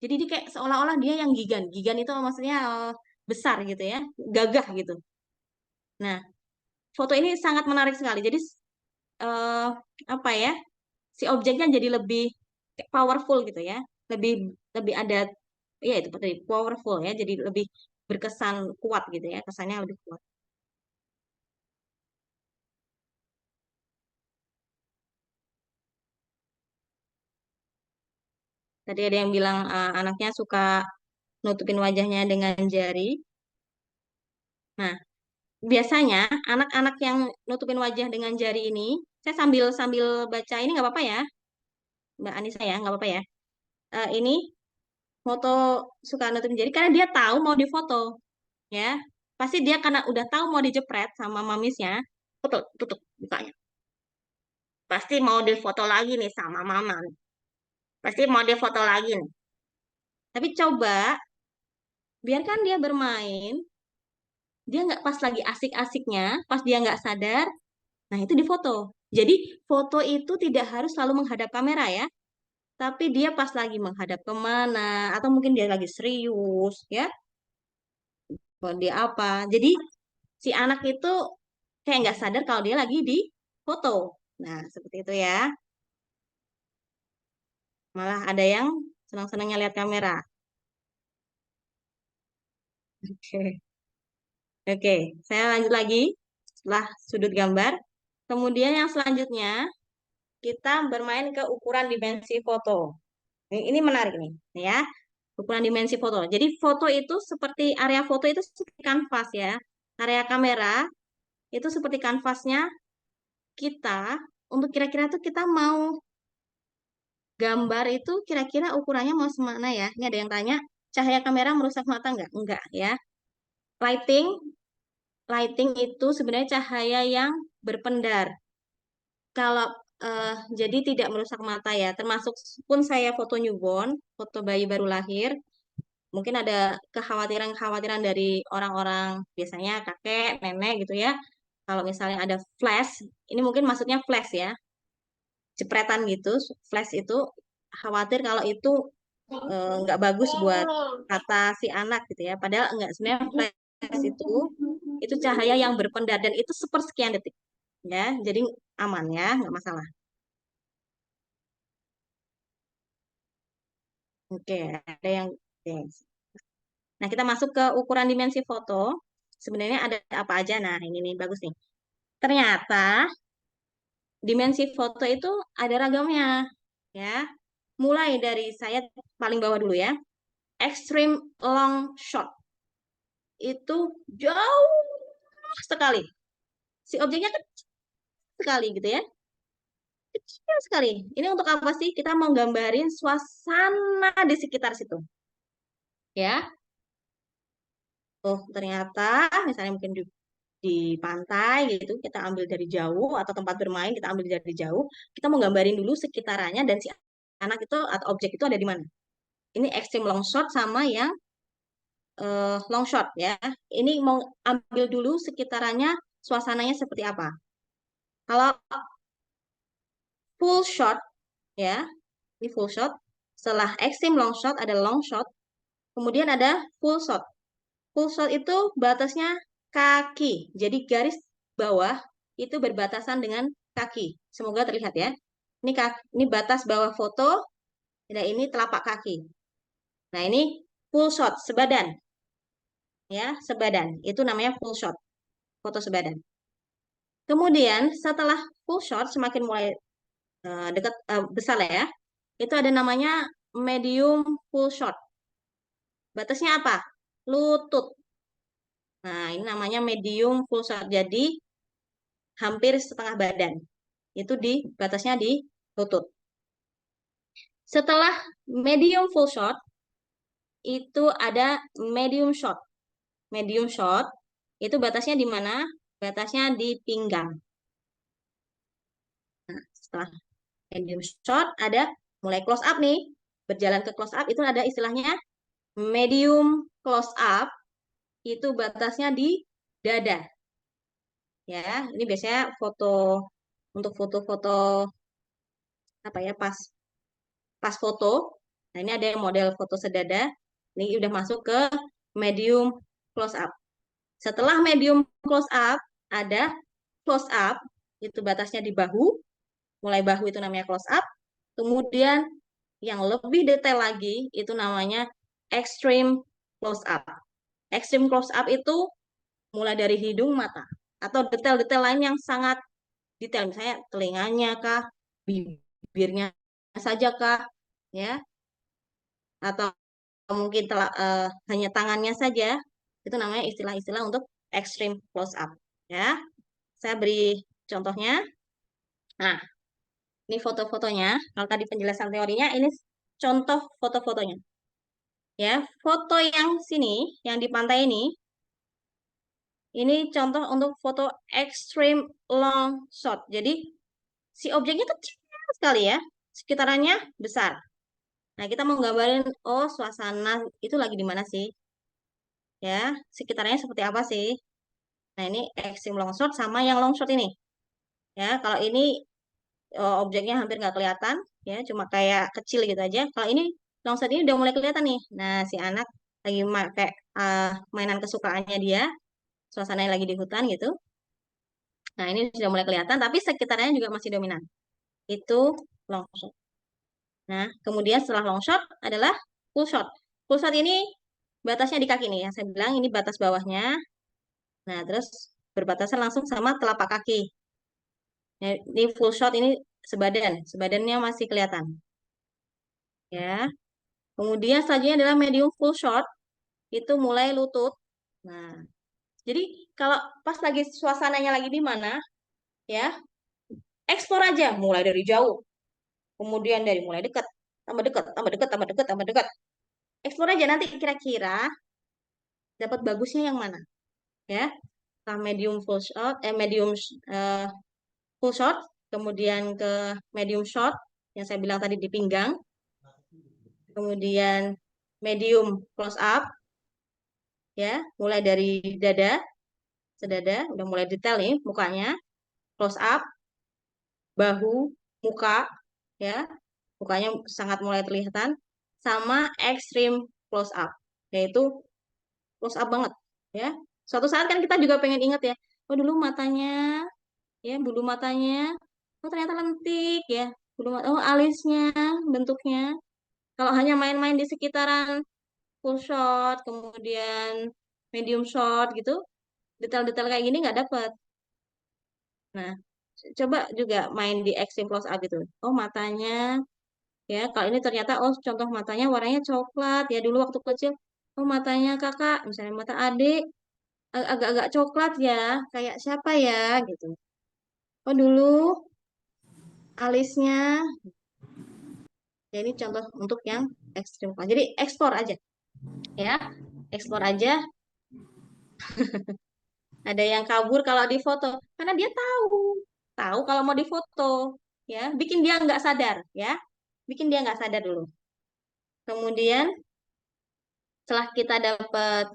Jadi dia kayak seolah-olah dia yang gigan. Gigan itu maksudnya besar gitu ya, gagah gitu. Nah, foto ini sangat menarik sekali. Jadi eh, apa ya? Si objeknya jadi lebih powerful gitu ya. Lebih lebih ada ya itu tadi powerful ya. Jadi lebih berkesan kuat gitu ya. Kesannya lebih kuat. Tadi ada yang bilang anaknya suka nutupin wajahnya dengan jari. Nah, biasanya anak-anak yang nutupin wajah dengan jari ini, saya sambil sambil baca ini nggak apa-apa ya, Mbak Anissa ya, nggak apa-apa ya. Ini foto suka nutupin jari karena dia tahu mau difoto, ya. Pasti dia karena udah tahu mau dijepret sama mamisnya, tutup, tutup bukanya. Pasti mau difoto lagi nih sama mama. Nih. Pasti mau difoto lagi nih. Tapi coba biarkan dia bermain, dia nggak pas lagi asik-asiknya, pas dia nggak sadar, nah itu difoto. Jadi foto itu tidak harus selalu menghadap kamera ya. Tapi dia pas lagi menghadap kemana, atau mungkin dia lagi serius, ya, kalau dia apa. Jadi si anak itu kayak nggak sadar kalau dia lagi di foto. Nah, seperti itu ya. Malah ada yang senang-senangnya lihat kamera. Oke, oke. Saya lanjut lagi setelah sudut gambar. Kemudian yang selanjutnya kita bermain ke ukuran dimensi foto. Ini menarik nih, ya. Ukuran dimensi foto. Jadi foto itu seperti area foto itu seperti kanvas ya. Area kamera itu seperti kanvasnya kita untuk kira-kira tuh kita mau gambar itu kira-kira ukurannya mau semana ya. Ini ada yang tanya, cahaya kamera merusak mata nggak? Enggak ya. Lighting, lighting itu sebenarnya cahaya yang berpendar. Kalau jadi tidak merusak mata ya. Termasuk pun saya foto newborn, foto bayi baru lahir, mungkin ada kekhawatiran-kekhawatiran dari orang-orang biasanya kakek, nenek gitu ya. Kalau misalnya ada flash, ini mungkin maksudnya flash ya, jepretan gitu, flash itu khawatir kalau itu nggak bagus buat kata si anak gitu ya. Padahal enggak, sebenarnya flash itu cahaya yang berpendar dan itu sepersekian detik ya. Jadi aman ya, nggak masalah. Oke, ada yang oke. Nah, kita masuk ke ukuran dimensi foto. Sebenarnya ada apa aja? Nah, ini nih bagus nih. Ternyata dimensi foto itu ada ragamnya ya. Mulai dari saya paling bawah dulu ya. Extreme long shot itu jauh sekali. Si objeknya kecil sekali gitu ya. Kecil sekali. Ini untuk apa sih? Kita mau gambarin suasana di sekitar situ. Ya. Oh, ternyata misalnya mungkin di pantai gitu, kita ambil dari jauh atau tempat bermain kita ambil dari jauh. Kita mau gambarin dulu sekitarannya dan si anak itu atau objek itu ada di mana. Ini extreme long shot sama yang long shot ya. Ini mau ambil dulu sekitarannya, suasananya seperti apa. Kalau full shot ya, ini full shot. Setelah extreme long shot ada long shot, kemudian ada full shot. Full shot itu batasnya kaki. Jadi garis bawah itu berbatasan dengan kaki. Semoga terlihat ya. Ini kaki, ini batas bawah foto, dan ini telapak kaki. Nah, ini full shot sebadan ya, sebadan. Itu namanya full shot, foto sebadan. Kemudian setelah full shot semakin mulai dekat besar lah ya. Itu ada namanya medium full shot. Batasnya apa? Lutut. Nah, ini namanya medium full shot. Jadi hampir setengah badan. Itu di batasnya di lutut. Setelah medium full shot itu ada medium shot. Medium shot itu batasnya di mana? Batasnya di pinggang. Nah, setelah medium shot ada mulai close up nih. Berjalan ke close up itu ada istilahnya medium close up, itu batasnya di dada. Ya, ini biasanya foto untuk foto-foto apa ya, pas pas foto. Nah, ini ada yang model foto sedada. Ini udah masuk ke medium close up. Setelah medium close up ada close up, itu batasnya di bahu. Mulai bahu itu namanya close up. Kemudian yang lebih detail lagi itu namanya extreme close up. Extreme close up itu mulai dari hidung, mata, atau detail-detail lain yang sangat detail, misalnya telinganya kah, bibirnya saja kah, ya, atau mungkin hanya tangannya saja, itu namanya istilah-istilah untuk extreme close up, ya. Saya beri contohnya. Nah, ini foto-fotonya. Kalau tadi penjelasan teorinya, ini contoh foto-fotonya. Ya, foto yang sini, yang di pantai ini contoh untuk foto extreme long shot. Jadi si objeknya kecil sekali ya, sekitarannya besar. Nah, kita mau gambarin, oh suasana itu lagi di mana sih? Ya, sekitarnya seperti apa sih? Nah, ini extreme long shot sama yang long shot ini. Ya, kalau ini objeknya hampir nggak kelihatan, ya, cuma kayak kecil gitu aja. Kalau ini long shot ini udah mulai kelihatan nih. Nah, si anak lagi kayak mainan kesukaannya dia, suasananya lagi di hutan gitu. Nah, ini sudah mulai kelihatan, tapi sekitarnya juga masih dominan. Itu long shot. Nah, kemudian setelah long shot adalah full shot. Full shot ini batasnya di kaki nih, yang saya bilang ini batas bawahnya. Nah, terus berbatasan langsung sama telapak kaki. Nah, ini full shot ini sebadan, sebadannya masih kelihatan. Ya. Kemudian selanjutnya adalah medium full shot, itu mulai lutut. Nah, jadi kalau pas lagi suasananya lagi di mana, ya, eksplor aja mulai dari jauh. Kemudian dari mulai dekat, tambah dekat, tambah dekat, tambah dekat, tambah dekat. Eksplor aja nanti kira-kira dapat bagusnya yang mana, ya. Nah, medium full shot, medium eh, full shot, kemudian ke medium shot yang saya bilang tadi di pinggang, kemudian medium close up, ya, mulai dari dada, sedada, udah mulai detail nih mukanya, close up, bahu, muka, ya, mukanya sangat mulai terlihat, sama extreme close up, yaitu close up banget, ya. Suatu saat kan kita juga pengen ingat ya, oh dulu matanya, ya, bulu matanya, oh ternyata lentik ya, bulu mata, oh alisnya, bentuknya. Kalau hanya main-main di sekitaran full shot, kemudian medium shot gitu, detail-detail kayak gini nggak dapet. Nah, coba juga main di extreme close up gitu. Oh matanya, ya kalau ini ternyata, oh contoh matanya warnanya coklat ya, dulu waktu kecil. Oh matanya kakak, misalnya mata adik agak-agak coklat ya, kayak siapa ya gitu. Oh dulu alisnya, ya ini contoh untuk yang ekstrim. Jadi ekspor aja, ya, ekspor aja. Ada yang kabur kalau di foto, karena dia tahu kalau mau difoto, ya, bikin dia nggak sadar, ya, bikin dia nggak sadar dulu. Kemudian setelah kita dapat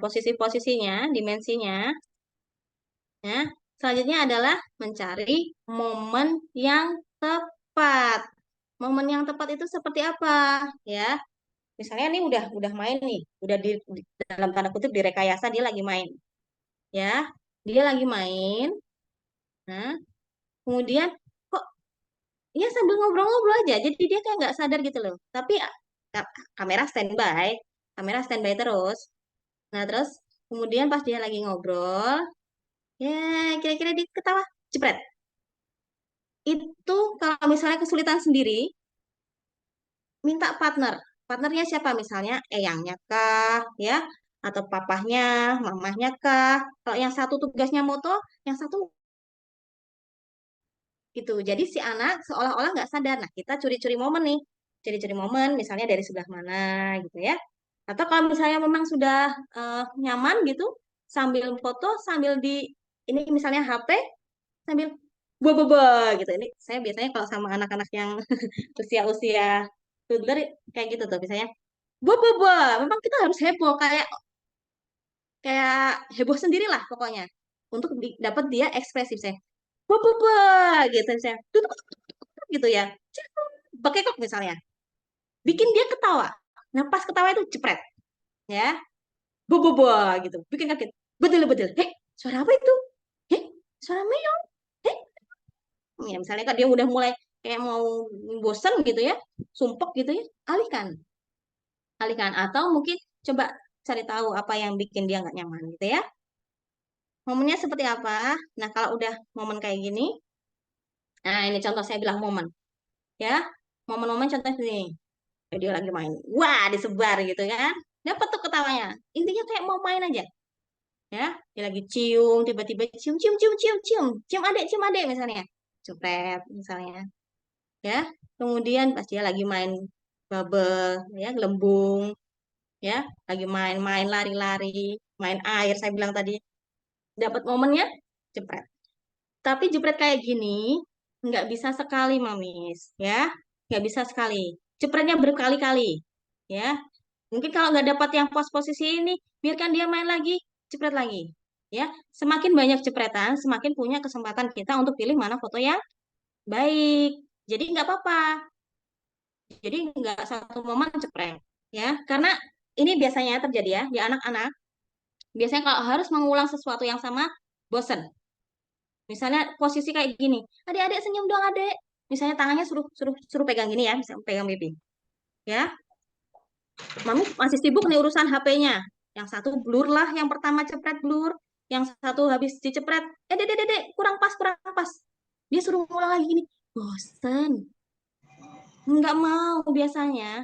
posisi-posisinya, dimensinya, ya, selanjutnya adalah mencari momen yang tepat. Momen yang tepat itu seperti apa? Ya, misalnya ini udah main nih, udah dalam tanda kutip direkayasa dia lagi main, ya, dia lagi main. Nah, kemudian kok ya sambil ngobrol-ngobrol aja, jadi dia kayak nggak sadar gitu loh. Tapi ka- kamera standby, terus. Nah, terus kemudian pas dia lagi ngobrol, ya kira-kira dia ketawa, jepret. Itu kalau misalnya kesulitan sendiri, minta partner. Partnernya siapa? Misalnya eyangnya kah, ya, atau papahnya, mamahnya kah? Kalau yang satu tugasnya moto, yang satu gitu. Jadi si anak seolah-olah nggak sadar. Nah, kita curi-curi momen nih. Curi-curi momen, misalnya dari sebelah mana gitu ya. Atau kalau misalnya memang sudah nyaman gitu, sambil foto, sambil di ini misalnya HP, sambil buah gitu. Ini saya biasanya kalau sama anak-anak yang usia-usia toddler kayak gitu tuh misalnya buah memang kita harus heboh kayak kayak heboh sendirilah pokoknya untuk dapat dia ekspresif saya buah gitu saya gitu ya bekekok misalnya bikin dia ketawa nah pas ketawa itu jepret ya buah gitu bikin kaget betul betul suara apa itu suara meong eh ya misalnya kan dia udah mulai kayak mau bosen gitu ya sumpek gitu ya alihkan alihkan atau mungkin coba cari tahu apa yang bikin dia nggak nyaman gitu ya. Momennya seperti apa? Nah, kalau udah momen kayak gini, nah ini contoh saya bilang momen ya. Momen-momen contoh ini, dia lagi main. Wah, disebar gitu kan. Dapat tuh ketawanya. Intinya kayak mau main aja. Ya, dia lagi cium, tiba-tiba cium, cium, cium, cium, cium, cium adik misalnya. Cepet misalnya. Ya, kemudian pas dia lagi main bubble, ya, gelembung, ya, lagi main-main lari-lari, main air. Saya bilang tadi dapat momennya, cepet. Tapi jepret kayak gini nggak bisa sekali, Mamis, ya. Nggak bisa sekali. Jepretnya berkali-kali, ya. Mungkin kalau nggak dapat yang pas posisi ini, biarkan dia main lagi, jepret lagi, ya. Semakin banyak jepretan, semakin punya kesempatan kita untuk pilih mana foto yang baik. Jadi nggak apa-apa. Jadi nggak satu momen jepret, ya. Karena ini biasanya terjadi ya di anak-anak. Biasanya kalau harus mengulang sesuatu yang sama, bosen. Misalnya posisi kayak gini, adik-adik senyum dong adik. Misalnya tangannya suruh suruh suruh pegang gini ya, misalnya pegang pipi. Ya, mami masih sibuk nih urusan HP-nya. Yang satu blur lah, yang pertama cepret blur, yang satu habis dicepret, dek, kurang pas, kurang pas. Dia suruh ngulang lagi gini, bosen. Nggak mau biasanya.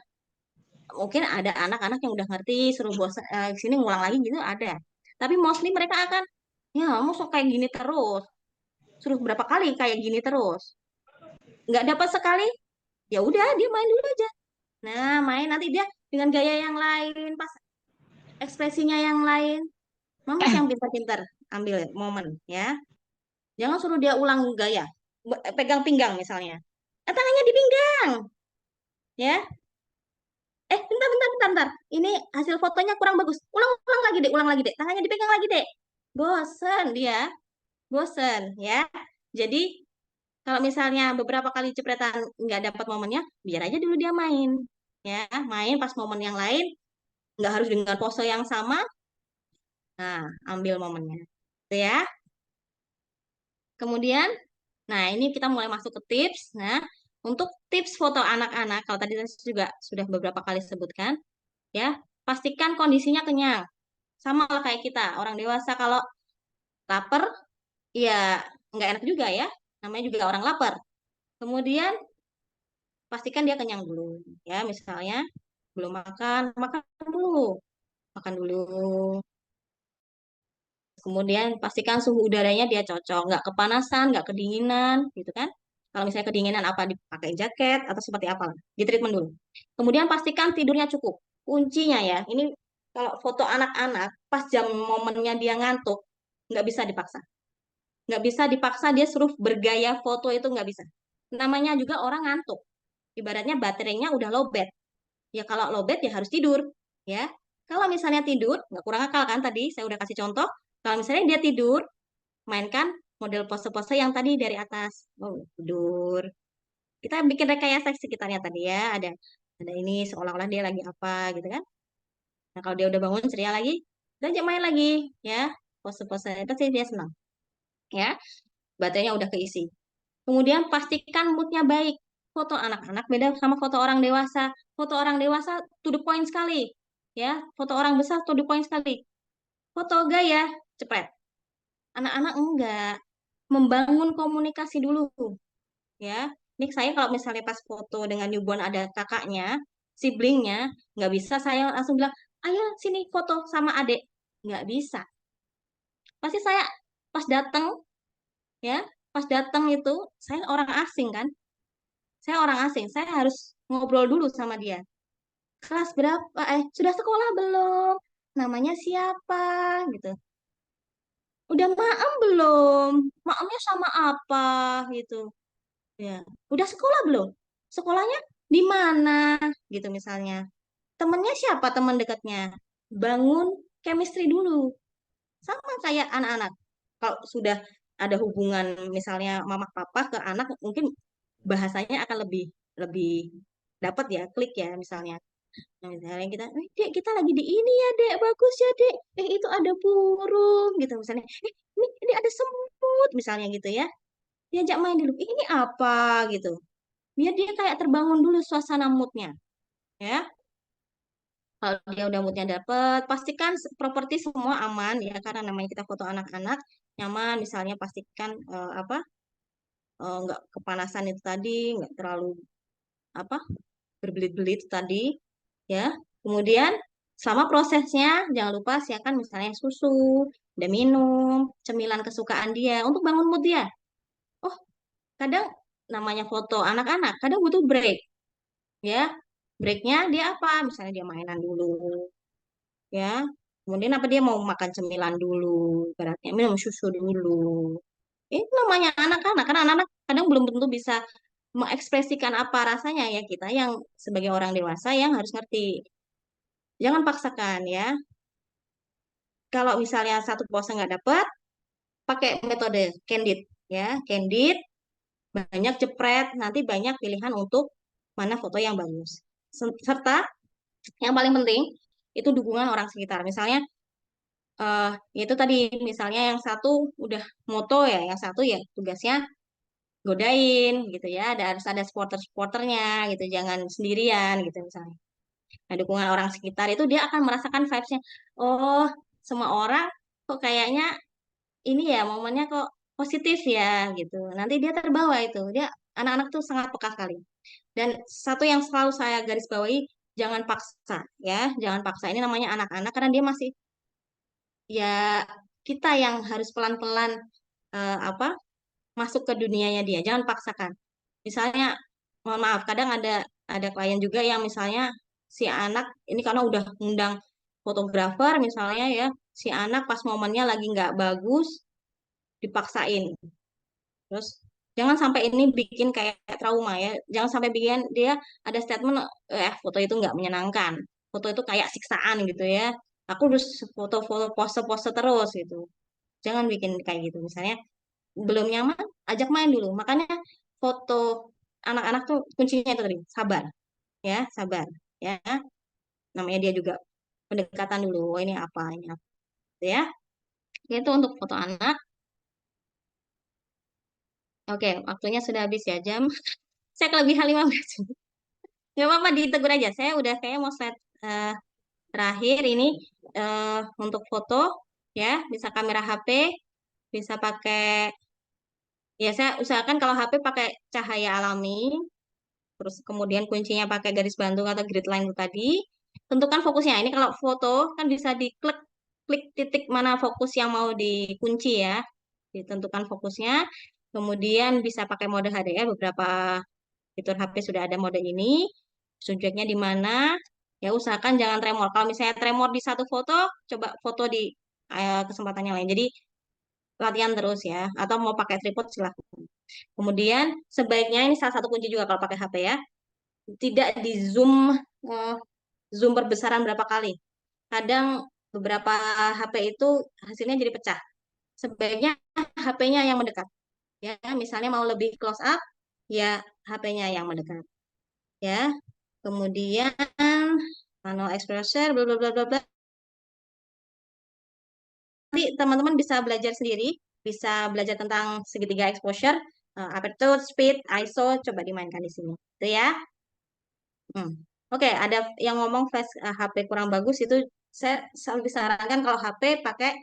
Mungkin ada anak-anak yang udah ngerti, suruh bosen, sini ngulang lagi gitu ada. Tapi mostly mereka akan, ya mau kayak gini terus. Suruh berapa kali kayak gini terus. Nggak dapat sekali, ya udah dia main dulu aja. Nah, main nanti dia dengan gaya yang lain, pas ekspresinya yang lain. Mamis yang pintar-pintar ambil momen ya. Jangan suruh dia ulang gaya. Pegang pinggang misalnya. Tangannya di pinggang ya. Bentar. Ini hasil fotonya kurang bagus. Ulang ulang lagi, Dek. Tangannya dipegang lagi, Dek. Bosen dia, bosen ya. Jadi kalau misalnya beberapa kali jepretan nggak dapat momennya, biar aja dulu dia main. Ya, main pas momen yang lain, nggak harus dengan pose yang sama. Nah, ambil momennya. Gitu ya. Kemudian, nah ini kita mulai masuk ke tips. Nah, untuk tips foto anak-anak, kalau tadi saya juga sudah beberapa kali sebutkan, ya, pastikan kondisinya kenyang. Sama lah kayak kita, orang dewasa kalau lapar, ya nggak enak juga ya. Namanya juga orang lapar. Kemudian pastikan dia kenyang dulu. Ya, misalnya belum makan, makan dulu. Makan dulu. Kemudian pastikan suhu udaranya dia cocok, nggak kepanasan, nggak kedinginan, gitu kan? Kalau misalnya kedinginan apa dipakai jaket atau seperti apa, di treatment dulu. Kemudian pastikan tidurnya cukup. Kuncinya ya, ini kalau foto anak-anak pas jam momennya dia ngantuk, nggak bisa dipaksa. Nggak bisa dipaksa dia suruh bergaya foto itu nggak bisa. Namanya juga orang ngantuk. Ibaratnya baterainya udah lowbat. Ya kalau lowbat ya harus tidur, ya. Kalau misalnya tidur, nggak kurang akal kan tadi, saya udah kasih contoh. Kalau misalnya dia tidur, mainkan model pose-pose yang tadi dari atas. Oh, tidur. Kita bikin rekayasa sekitarnya tadi ya, ada ini seolah-olah dia lagi apa gitu kan. Nah, kalau dia udah bangun ceria lagi, kita ajak main lagi ya. Pose-pose itu sih dia senang ya. Baterainya udah keisi. Kemudian pastikan moodnya baik. Foto anak-anak beda sama foto orang dewasa. Foto orang dewasa to the point sekali. Ya, foto orang besar to the point sekali. Foto gaya, cepet. Anak-anak enggak. Membangun komunikasi dulu. Ya, ini saya kalau misalnya pas foto dengan newborn ada kakaknya, siblingnya, nggak bisa saya langsung bilang, ayo sini foto sama adik. Nggak bisa. Pasti saya pas datang, ya, pas datang itu, saya orang asing kan. Saya orang asing, saya harus ngobrol dulu sama dia. Kelas berapa? Sudah sekolah belum? Namanya siapa? Gitu. Udah maem belum? Maemnya sama apa? Gitu. Ya. Udah sekolah belum? Sekolahnya di mana? Gitu misalnya. Temennya siapa teman dekatnya? Bangun chemistry dulu. Sama kayak anak-anak. Kalau sudah ada hubungan misalnya mama papa ke anak, mungkin bahasanya akan lebih lebih dapat ya, klik ya misalnya. Nah, misalnya kita, dek kita lagi di ini ya dek, bagus ya dek. Itu ada burung gitu misalnya. Ini ada semut misalnya gitu ya. Diajak main dulu. Ini apa gitu. Biar dia kayak terbangun dulu suasana moodnya ya. Kalau dia udah moodnya dapet, pastikan properti semua aman ya karena namanya kita foto anak-anak nyaman. Misalnya pastikan apa nggak kepanasan itu tadi, nggak terlalu apa berbelit-belit tadi ya. Kemudian selama prosesnya jangan lupa siapkan misalnya susu, ada minum, cemilan kesukaan dia untuk bangun mood dia. Oh, kadang namanya foto anak-anak, kadang butuh break ya. Breaknya dia apa? Misalnya dia mainan dulu ya. Kemudian apa dia mau makan cemilan dulu, ibaratnya minum susu dulu. Itu namanya anak-anak, karena anak-anak kadang belum tentu bisa mengekspresikan apa rasanya ya kita yang sebagai orang dewasa yang harus ngerti. Jangan paksakan ya. Kalau misalnya satu pose nggak dapat, pakai metode candid ya. Candid, banyak jepret, nanti banyak pilihan untuk mana foto yang bagus. Serta yang paling penting itu dukungan orang sekitar. Misalnya eh itu tadi misalnya yang satu udah moto ya, yang satu ya tugasnya godain gitu ya. Harus ada supporter-supporternya gitu, jangan sendirian gitu misalnya. Nah, dukungan orang sekitar itu dia akan merasakan vibes-nya. Oh, semua orang kok kayaknya ini ya momennya kok positif ya gitu. Nanti dia terbawa itu. Dia anak-anak tuh sangat peka sekali. Dan satu yang selalu saya garis bawahi, jangan paksa ya, jangan paksa. Ini namanya anak-anak karena dia masih ya kita yang harus pelan-pelan apa masuk ke dunianya dia. Jangan paksakan. Misalnya, mohon maaf, kadang ada klien juga yang misalnya si anak ini karena udah undang fotografer misalnya ya, si anak pas momennya lagi nggak bagus dipaksain. Terus jangan sampai ini bikin kayak trauma ya. Jangan sampai bikin dia ada statement foto itu nggak menyenangkan. Foto itu kayak siksaan gitu ya. Aku harus foto-foto pose-pose terus gitu. Jangan bikin kayak gitu. Misalnya belum nyaman, ajak main dulu. Makanya foto anak-anak tuh kuncinya itu tadi, sabar ya, sabar ya. Namanya dia juga pendekatan dulu. Oh, ini apa gitu ya. Itu untuk foto anak. Oke, waktunya sudah habis ya jam. Saya kelebihan 15 menit. Gak apa-apa, ditegur aja. Saya udah kayak mau slide terakhir ini untuk foto ya, bisa kamera HP, bisa pakai ya saya usahakan kalau HP pakai cahaya alami, terus kemudian kuncinya pakai garis bantung atau grid line itu tadi. Tentukan fokusnya. Ini kalau foto kan bisa diklik klik titik mana fokus yang mau dikunci ya. Ditentukan fokusnya. Kemudian bisa pakai mode HDR. Beberapa fitur HP sudah ada mode ini. Subjeknya di mana? Ya usahakan jangan tremor. Kalau misalnya tremor di satu foto, coba foto di kesempatan yang lain. Jadi latihan terus ya. Atau mau pakai tripod silahkan. Kemudian sebaiknya ini salah satu kunci juga kalau pakai HP ya, tidak di zoom zoom perbesaran berapa kali. kadang beberapa HP itu hasilnya jadi pecah. Sebaiknya HP-nya yang mendekat. Ya, misalnya mau lebih close up, ya HP-nya yang mendekat. Ya, kemudian manual exposure, bla bla bla bla bla. Nanti teman-teman bisa belajar sendiri, bisa belajar tentang segitiga exposure, aperture, speed, ISO, coba dimainkan di sini. Itu ya. Hmm. Oke, ada yang ngomong flash HP kurang bagus itu saya lebih sarankan kalau HP pakai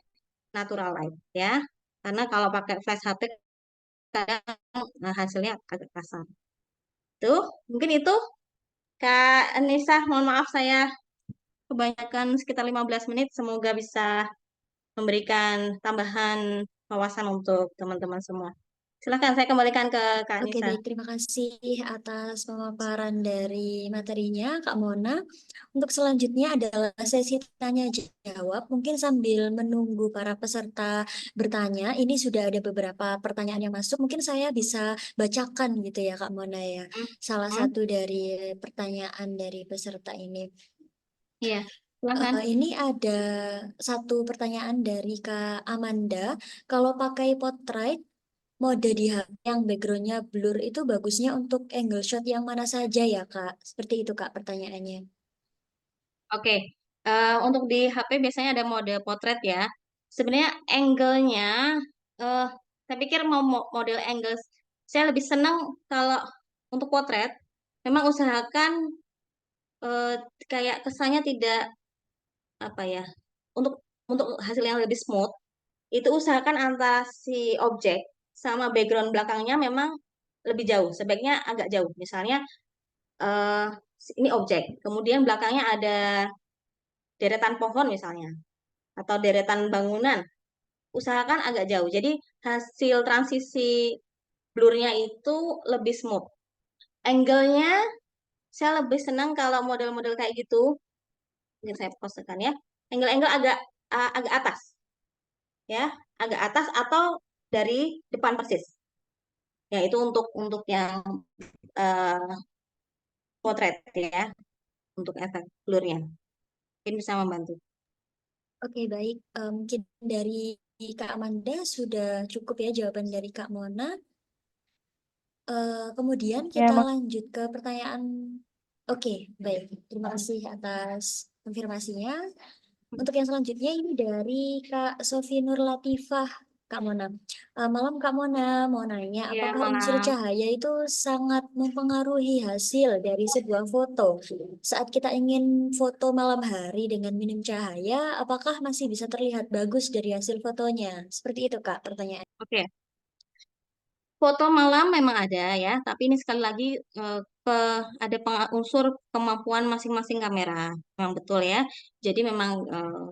natural light ya. Karena kalau pakai flash HP kadang hasilnya agak kasar. Tuh, mungkin itu Kak Nisa, mohon maaf saya kebanyakan sekitar 15 menit. Semoga bisa memberikan tambahan wawasan untuk teman-teman semua. Silahkan saya kembalikan ke Kak Oke, Nisa. baik. Terima kasih atas pemaparan dari materinya, Kak Mona. Untuk selanjutnya adalah sesi tanya jawab. Mungkin sambil menunggu para peserta bertanya, ini sudah ada beberapa pertanyaan yang masuk. Mungkin saya bisa bacakan gitu ya, Kak Mona ya. Hmm. Salah Hmm. satu dari pertanyaan dari peserta ini. Iya, silahkan. Ini ada satu pertanyaan dari Kak Amanda. Kalau pakai portrait, mode di HP yang backgroundnya blur itu bagusnya untuk angle shot yang mana saja ya, Kak? Seperti itu, Kak, pertanyaannya. Oke, untuk di HP biasanya ada mode potret ya. Sebenarnya angle-nya, eh, saya pikir mau model angle, saya lebih senang kalau untuk potret, memang usahakan eh, kayak kesannya tidak apa ya, untuk hasil yang lebih smooth, itu usahakan antara si objek sama background belakangnya memang lebih jauh, sebaiknya agak jauh. Misalnya eh, ini objek, kemudian belakangnya ada deretan pohon misalnya atau deretan bangunan, usahakan agak jauh. Jadi hasil transisi blurnya itu lebih smooth. Angle-nya saya lebih senang kalau model-model kayak gitu. Mungkin saya postekan ya. Angle-angle agak atas ya, agak atas atau dari depan persis. Ya itu untuk yang eh, potret ya, untuk efek blurnya. Mungkin bisa membantu. Oke, baik. Mungkin dari Kak Amanda sudah cukup ya jawaban dari Kak Mona. Kemudian Ya, kita Mak. lanjut ke pertanyaan. Oke, baik. Terima kasih atas konfirmasinya. Untuk yang selanjutnya ini dari Kak Sofi Nur Latifah, Kak Mona. Malam Kak Mona, mau nanya, Ya, apakah unsur malam. cahaya itu sangat mempengaruhi hasil dari sebuah foto? Saat kita ingin foto malam hari dengan minim cahaya, apakah masih bisa terlihat bagus dari hasil fotonya? Seperti itu Kak, pertanyaan. Oke. Foto malam memang ada ya, tapi ini sekali lagi ke ada unsur kemampuan masing-masing kamera, memang betul ya. Jadi memang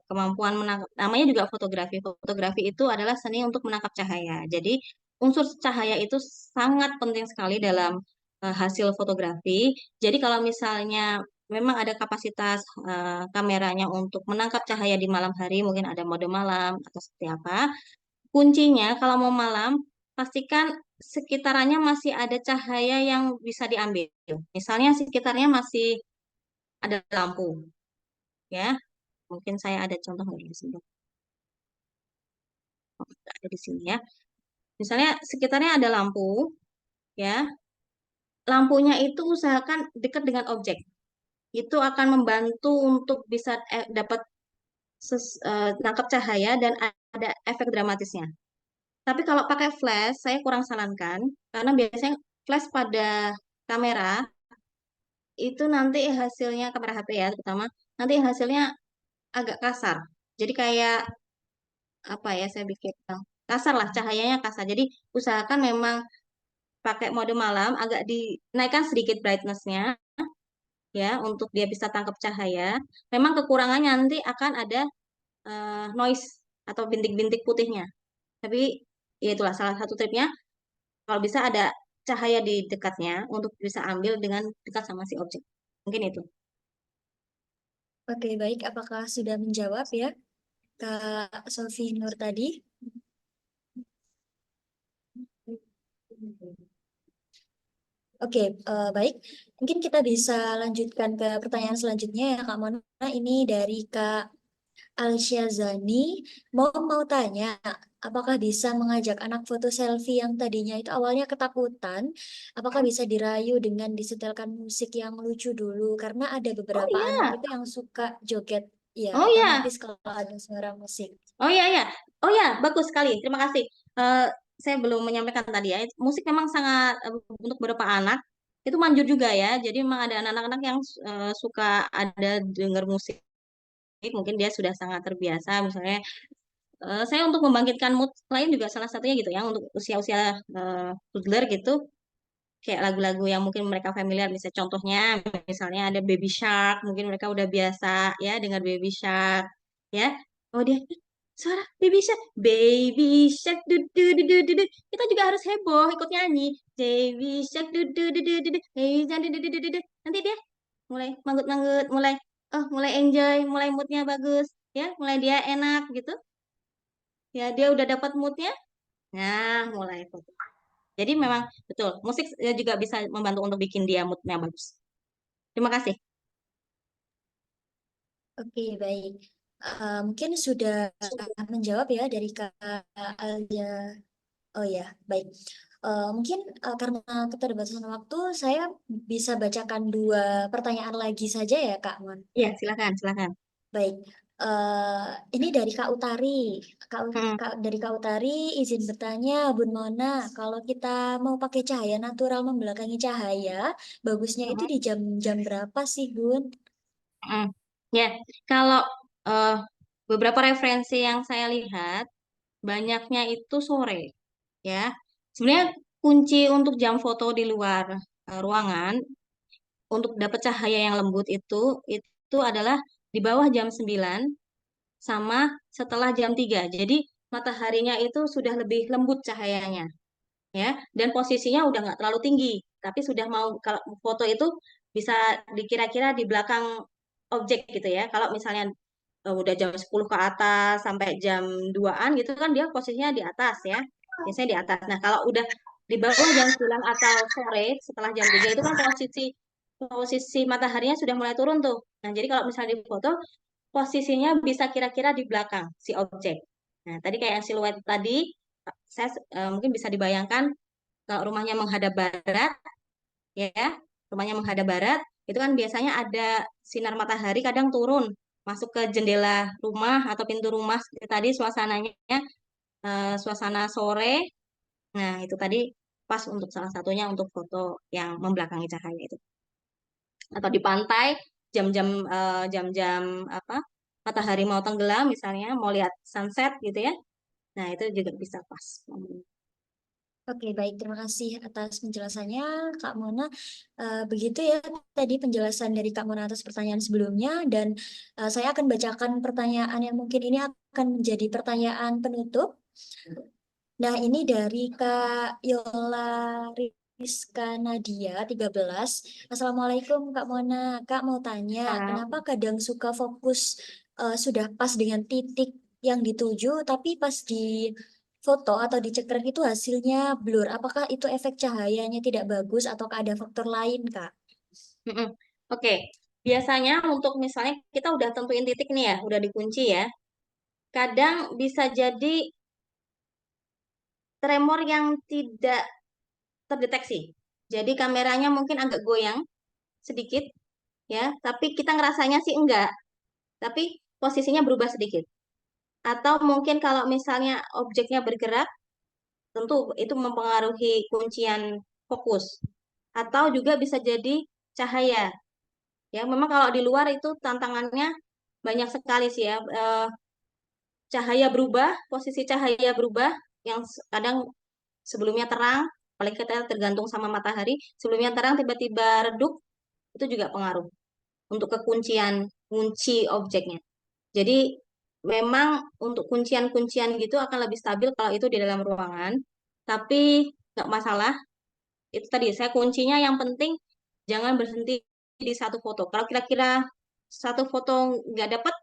kemampuan menangkap, namanya juga fotografi. Fotografi itu adalah seni untuk menangkap cahaya. Jadi unsur cahaya itu sangat penting sekali dalam hasil fotografi. Jadi kalau misalnya memang ada kapasitas kameranya untuk menangkap cahaya di malam hari, mungkin ada mode malam atau seperti apa. Kuncinya kalau mau malam, pastikan sekitarannya masih ada cahaya yang bisa diambil. Misalnya sekitarnya masih ada lampu, ya. Mungkin saya ada contoh nggak di sini? Oh, nggak ada di sini ya. Misalnya sekitarnya ada lampu, ya. Lampunya itu usahakan dekat dengan objek. Itu akan membantu untuk bisa dapat nangkap cahaya dan ada efek dramatisnya. Tapi kalau pakai flash, saya kurang sarankan karena biasanya flash pada kamera itu nanti hasilnya kamera HP ya terutama nanti hasilnya agak kasar. Jadi kayak apa ya saya bikin kasar lah cahayanya kasar. Jadi usahakan memang pakai mode malam agak dinaikkan sedikit brightness-nya ya untuk dia bisa tangkap cahaya. Memang kekurangannya nanti akan ada noise atau bintik-bintik putihnya. Tapi ya itulah salah satu triknya. Kalau bisa ada cahaya di dekatnya untuk bisa ambil dengan dekat sama si objek. Mungkin itu. Oke, baik. Apakah sudah menjawab ya Kak Sofi Nur tadi? Oke, baik. Mungkin kita bisa lanjutkan ke pertanyaan selanjutnya ya, Kak Mona. Ini dari Kak Al-Syazani mau tanya, apakah bisa mengajak anak foto selfie yang tadinya itu awalnya ketakutan, apakah bisa dirayu dengan disetelkan musik yang lucu dulu? Karena ada Oh beberapa anak iya, itu yang suka joget, ya oh iya, otomatis kalau ada suara musik. oh iya, iya, oh iya, bagus sekali. Terima kasih. Eh, saya belum menyampaikan tadi ya. Musik memang sangat untuk beberapa anak itu manjur juga ya. Jadi memang ada anak-anak yang suka ada dengar musik. Mungkin dia sudah sangat terbiasa. Misalnya, saya untuk membangkitkan mood lain juga salah satunya gitu ya. Untuk usia-usia toddler gitu, kayak lagu-lagu yang mungkin mereka familiar. Misalnya contohnya, misalnya ada Baby Shark. Mungkin mereka udah biasa ya dengar Baby Shark, ya. Oh dia suara baby shark du du du du du du. Kita juga harus heboh ikut nyanyi baby shark du du du du du du. Baby shark du du du du du du. Nanti dia mulai manggut-manggut, mulai mulai enjoy, mulai moodnya bagus, ya, mulai dia enak gitu, ya dia udah dapat moodnya, nah mulai foto. Jadi memang betul musik juga bisa membantu untuk bikin dia moodnya bagus. Terima kasih. Oke, baik. Mungkin sudah menjawab ya dari Kak Alja. Oh ya, baik. Mungkin karena keterbatasan waktu, saya bisa bacakan dua pertanyaan lagi saja ya, Kak Mon. Iya, silakan, silakan. Baik, ini dari Kak Utari. Hmm, Dari Kak Utari, izin bertanya, Bun Mona, kalau kita mau pakai cahaya natural membelakangi cahaya, bagusnya itu hmm, di jam-jam berapa sih, Bun? hmm. Ya, kalau eh, beberapa referensi yang saya lihat banyaknya itu sore, ya. Sebenarnya kunci untuk jam foto di luar ruangan untuk dapat cahaya yang lembut itu adalah di bawah jam 9 sama setelah jam 3. Jadi mataharinya itu sudah lebih lembut cahayanya, ya, dan posisinya udah nggak terlalu tinggi, tapi sudah mau kalau foto itu bisa dikira-kira di belakang objek gitu ya. Kalau misalnya udah jam 10 ke atas sampai jam 2-an gitu kan dia posisinya di atas ya. Biasanya di atas. Nah, kalau udah di bawah jam 9 atau sore setelah jam 3 itu kan posisi posisi mataharinya sudah mulai turun tuh. Nah, jadi kalau misalnya di foto posisinya bisa kira-kira di belakang si objek. Nah, tadi kayak yang siluet tadi saya mungkin bisa dibayangkan kalau rumahnya menghadap barat ya, rumahnya menghadap barat, itu kan biasanya ada sinar matahari kadang turun masuk ke jendela rumah atau pintu rumah seperti tadi suasananya suasana sore. Nah, itu tadi pas untuk salah satunya untuk foto yang membelakangi cahaya itu. Atau di pantai jam-jam apa? Matahari mau tenggelam misalnya, mau lihat sunset gitu ya. Nah, itu juga bisa pas. Oke, baik. Terima kasih atas penjelasannya, Kak Mona. Begitu ya tadi penjelasan dari Kak Mona atas pertanyaan sebelumnya. Dan saya akan bacakan pertanyaan yang mungkin ini akan menjadi pertanyaan penutup. Nah, ini dari Kak Yola Rizka Nadia, 13. Assalamualaikum, Kak Mona. Kak mau tanya, kenapa kadang suka fokus sudah pas dengan titik yang dituju, tapi pas di foto atau dicekrek itu hasilnya blur. Apakah itu efek cahayanya tidak bagus atau ada faktor lain, Kak? Mm-mm. Oke, biasanya untuk misalnya kita udah tentuin titik nih ya, udah dikunci ya. Kadang bisa jadi tremor yang tidak terdeteksi. Jadi kameranya mungkin agak goyang sedikit ya, tapi kita ngerasanya sih enggak, tapi posisinya berubah sedikit. Atau mungkin kalau misalnya objeknya bergerak, tentu itu mempengaruhi kuncian fokus. Atau juga bisa jadi cahaya. Ya, memang kalau di luar itu tantangannya banyak sekali sih ya. Cahaya berubah, posisi cahaya berubah, yang kadang sebelumnya terang, paling kita tergantung sama matahari, sebelumnya terang tiba-tiba redup, itu juga pengaruh untuk kekuncian kunci objeknya. Jadi memang untuk kuncian-kuncian gitu akan lebih stabil kalau itu di dalam ruangan, tapi nggak masalah. Itu tadi saya kuncinya yang penting jangan berhenti di satu foto. Kalau kira-kira satu foto nggak dapat,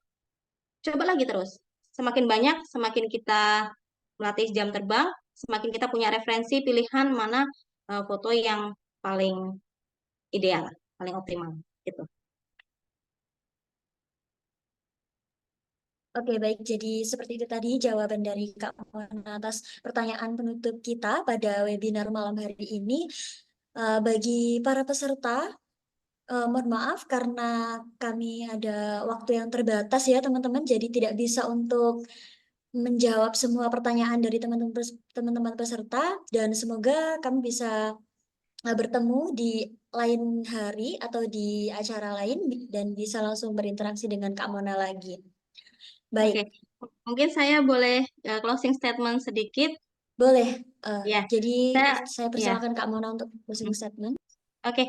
coba lagi terus. Semakin banyak, semakin kita melatih jam terbang, semakin kita punya referensi pilihan mana foto yang paling ideal, paling optimal gitu. Oke, baik. Jadi seperti itu tadi jawaban dari Kak Mona atas pertanyaan penutup kita pada webinar malam hari ini. Bagi para peserta, mohon maaf karena kami ada waktu yang terbatas ya teman-teman, jadi tidak bisa untuk menjawab semua pertanyaan dari teman-teman peserta dan semoga kami bisa bertemu di lain hari atau di acara lain dan bisa langsung berinteraksi dengan Kak Mona lagi. Baik, Oke, mungkin saya boleh closing statement sedikit. boleh. Ya, Jadi saya saya ya. persilakan Kak Mona untuk closing statement. Oke,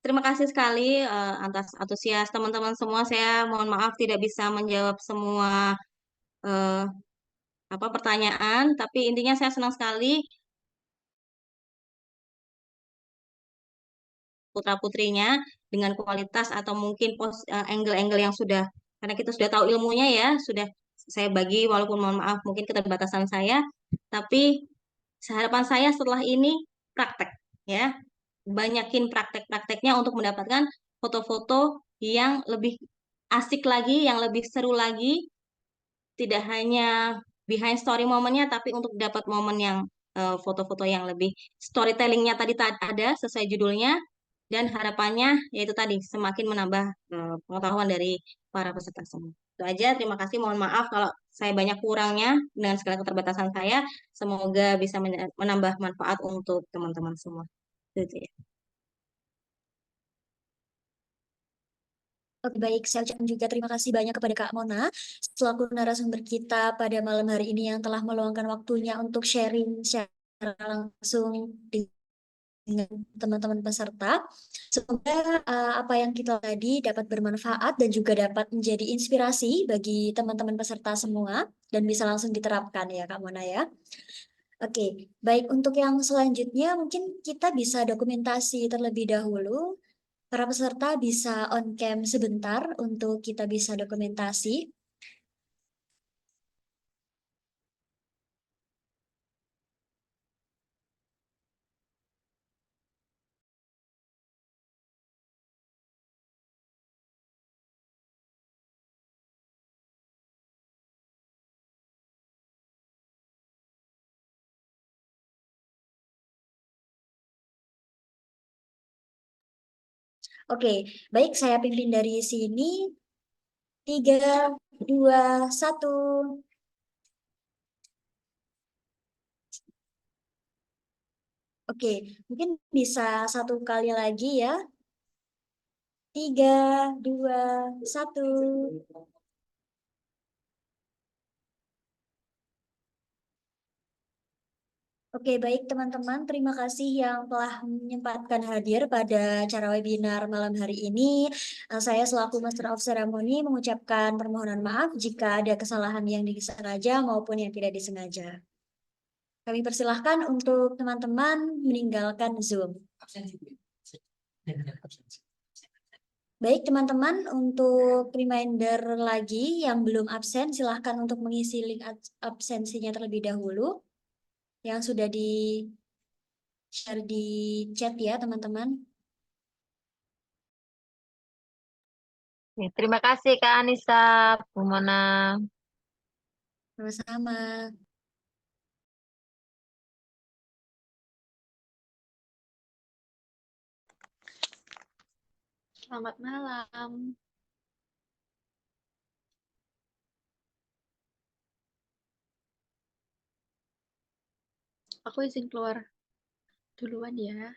terima kasih sekali atas antusias teman-teman semua. Saya mohon maaf tidak bisa menjawab semua eh, pertanyaan, tapi intinya saya senang sekali putra-putrinya dengan kualitas atau mungkin angle-angle yang sudah, karena kita sudah tahu ilmunya ya, sudah saya bagi walaupun mohon maaf mungkin keterbatasan saya, tapi harapan saya setelah ini praktek ya, banyakin praktek-prakteknya untuk mendapatkan foto-foto yang lebih asik lagi, yang lebih seru lagi, tidak hanya behind story momennya, tapi untuk dapat momen yang foto-foto yang lebih storytellingnya tadi ada sesuai judulnya, dan harapannya yaitu tadi semakin menambah pengetahuan dari para peserta semua. Itu aja, terima kasih. Mohon maaf kalau saya banyak kurangnya dengan segala keterbatasan saya. Semoga bisa menambah manfaat untuk teman-teman semua. Itu ya. Oke, baik. Saya ucapkan juga terima kasih banyak kepada Kak Mona selaku narasumber kita pada malam hari ini yang telah meluangkan waktunya untuk sharing secara langsung dengan teman-teman peserta. Semoga apa yang kita tadi dapat bermanfaat dan juga dapat menjadi inspirasi bagi teman-teman peserta semua dan bisa langsung diterapkan ya Kak Mona ya. Oke, baik untuk yang selanjutnya mungkin kita bisa dokumentasi terlebih dahulu. Para peserta bisa on cam sebentar untuk kita bisa dokumentasi. Oke, baik saya pimpin dari sini. 3, 2, 1. Oke, mungkin bisa satu kali lagi ya. 3, 2, 1. Oke, baik teman-teman. Terima kasih yang telah menyempatkan hadir pada acara webinar malam hari ini. Saya selaku Master of Ceremony mengucapkan permohonan maaf jika ada kesalahan yang disengaja maupun yang tidak disengaja. Kami persilahkan untuk teman-teman meninggalkan Zoom. Baik teman-teman, untuk reminder lagi yang belum absen, silahkan untuk mengisi link absensinya terlebih dahulu yang sudah di-share di chat ya teman-teman. Terima kasih Kak Anissa, Bu Mona. Sama-sama. Selamat malam. Aku izin keluar duluan ya.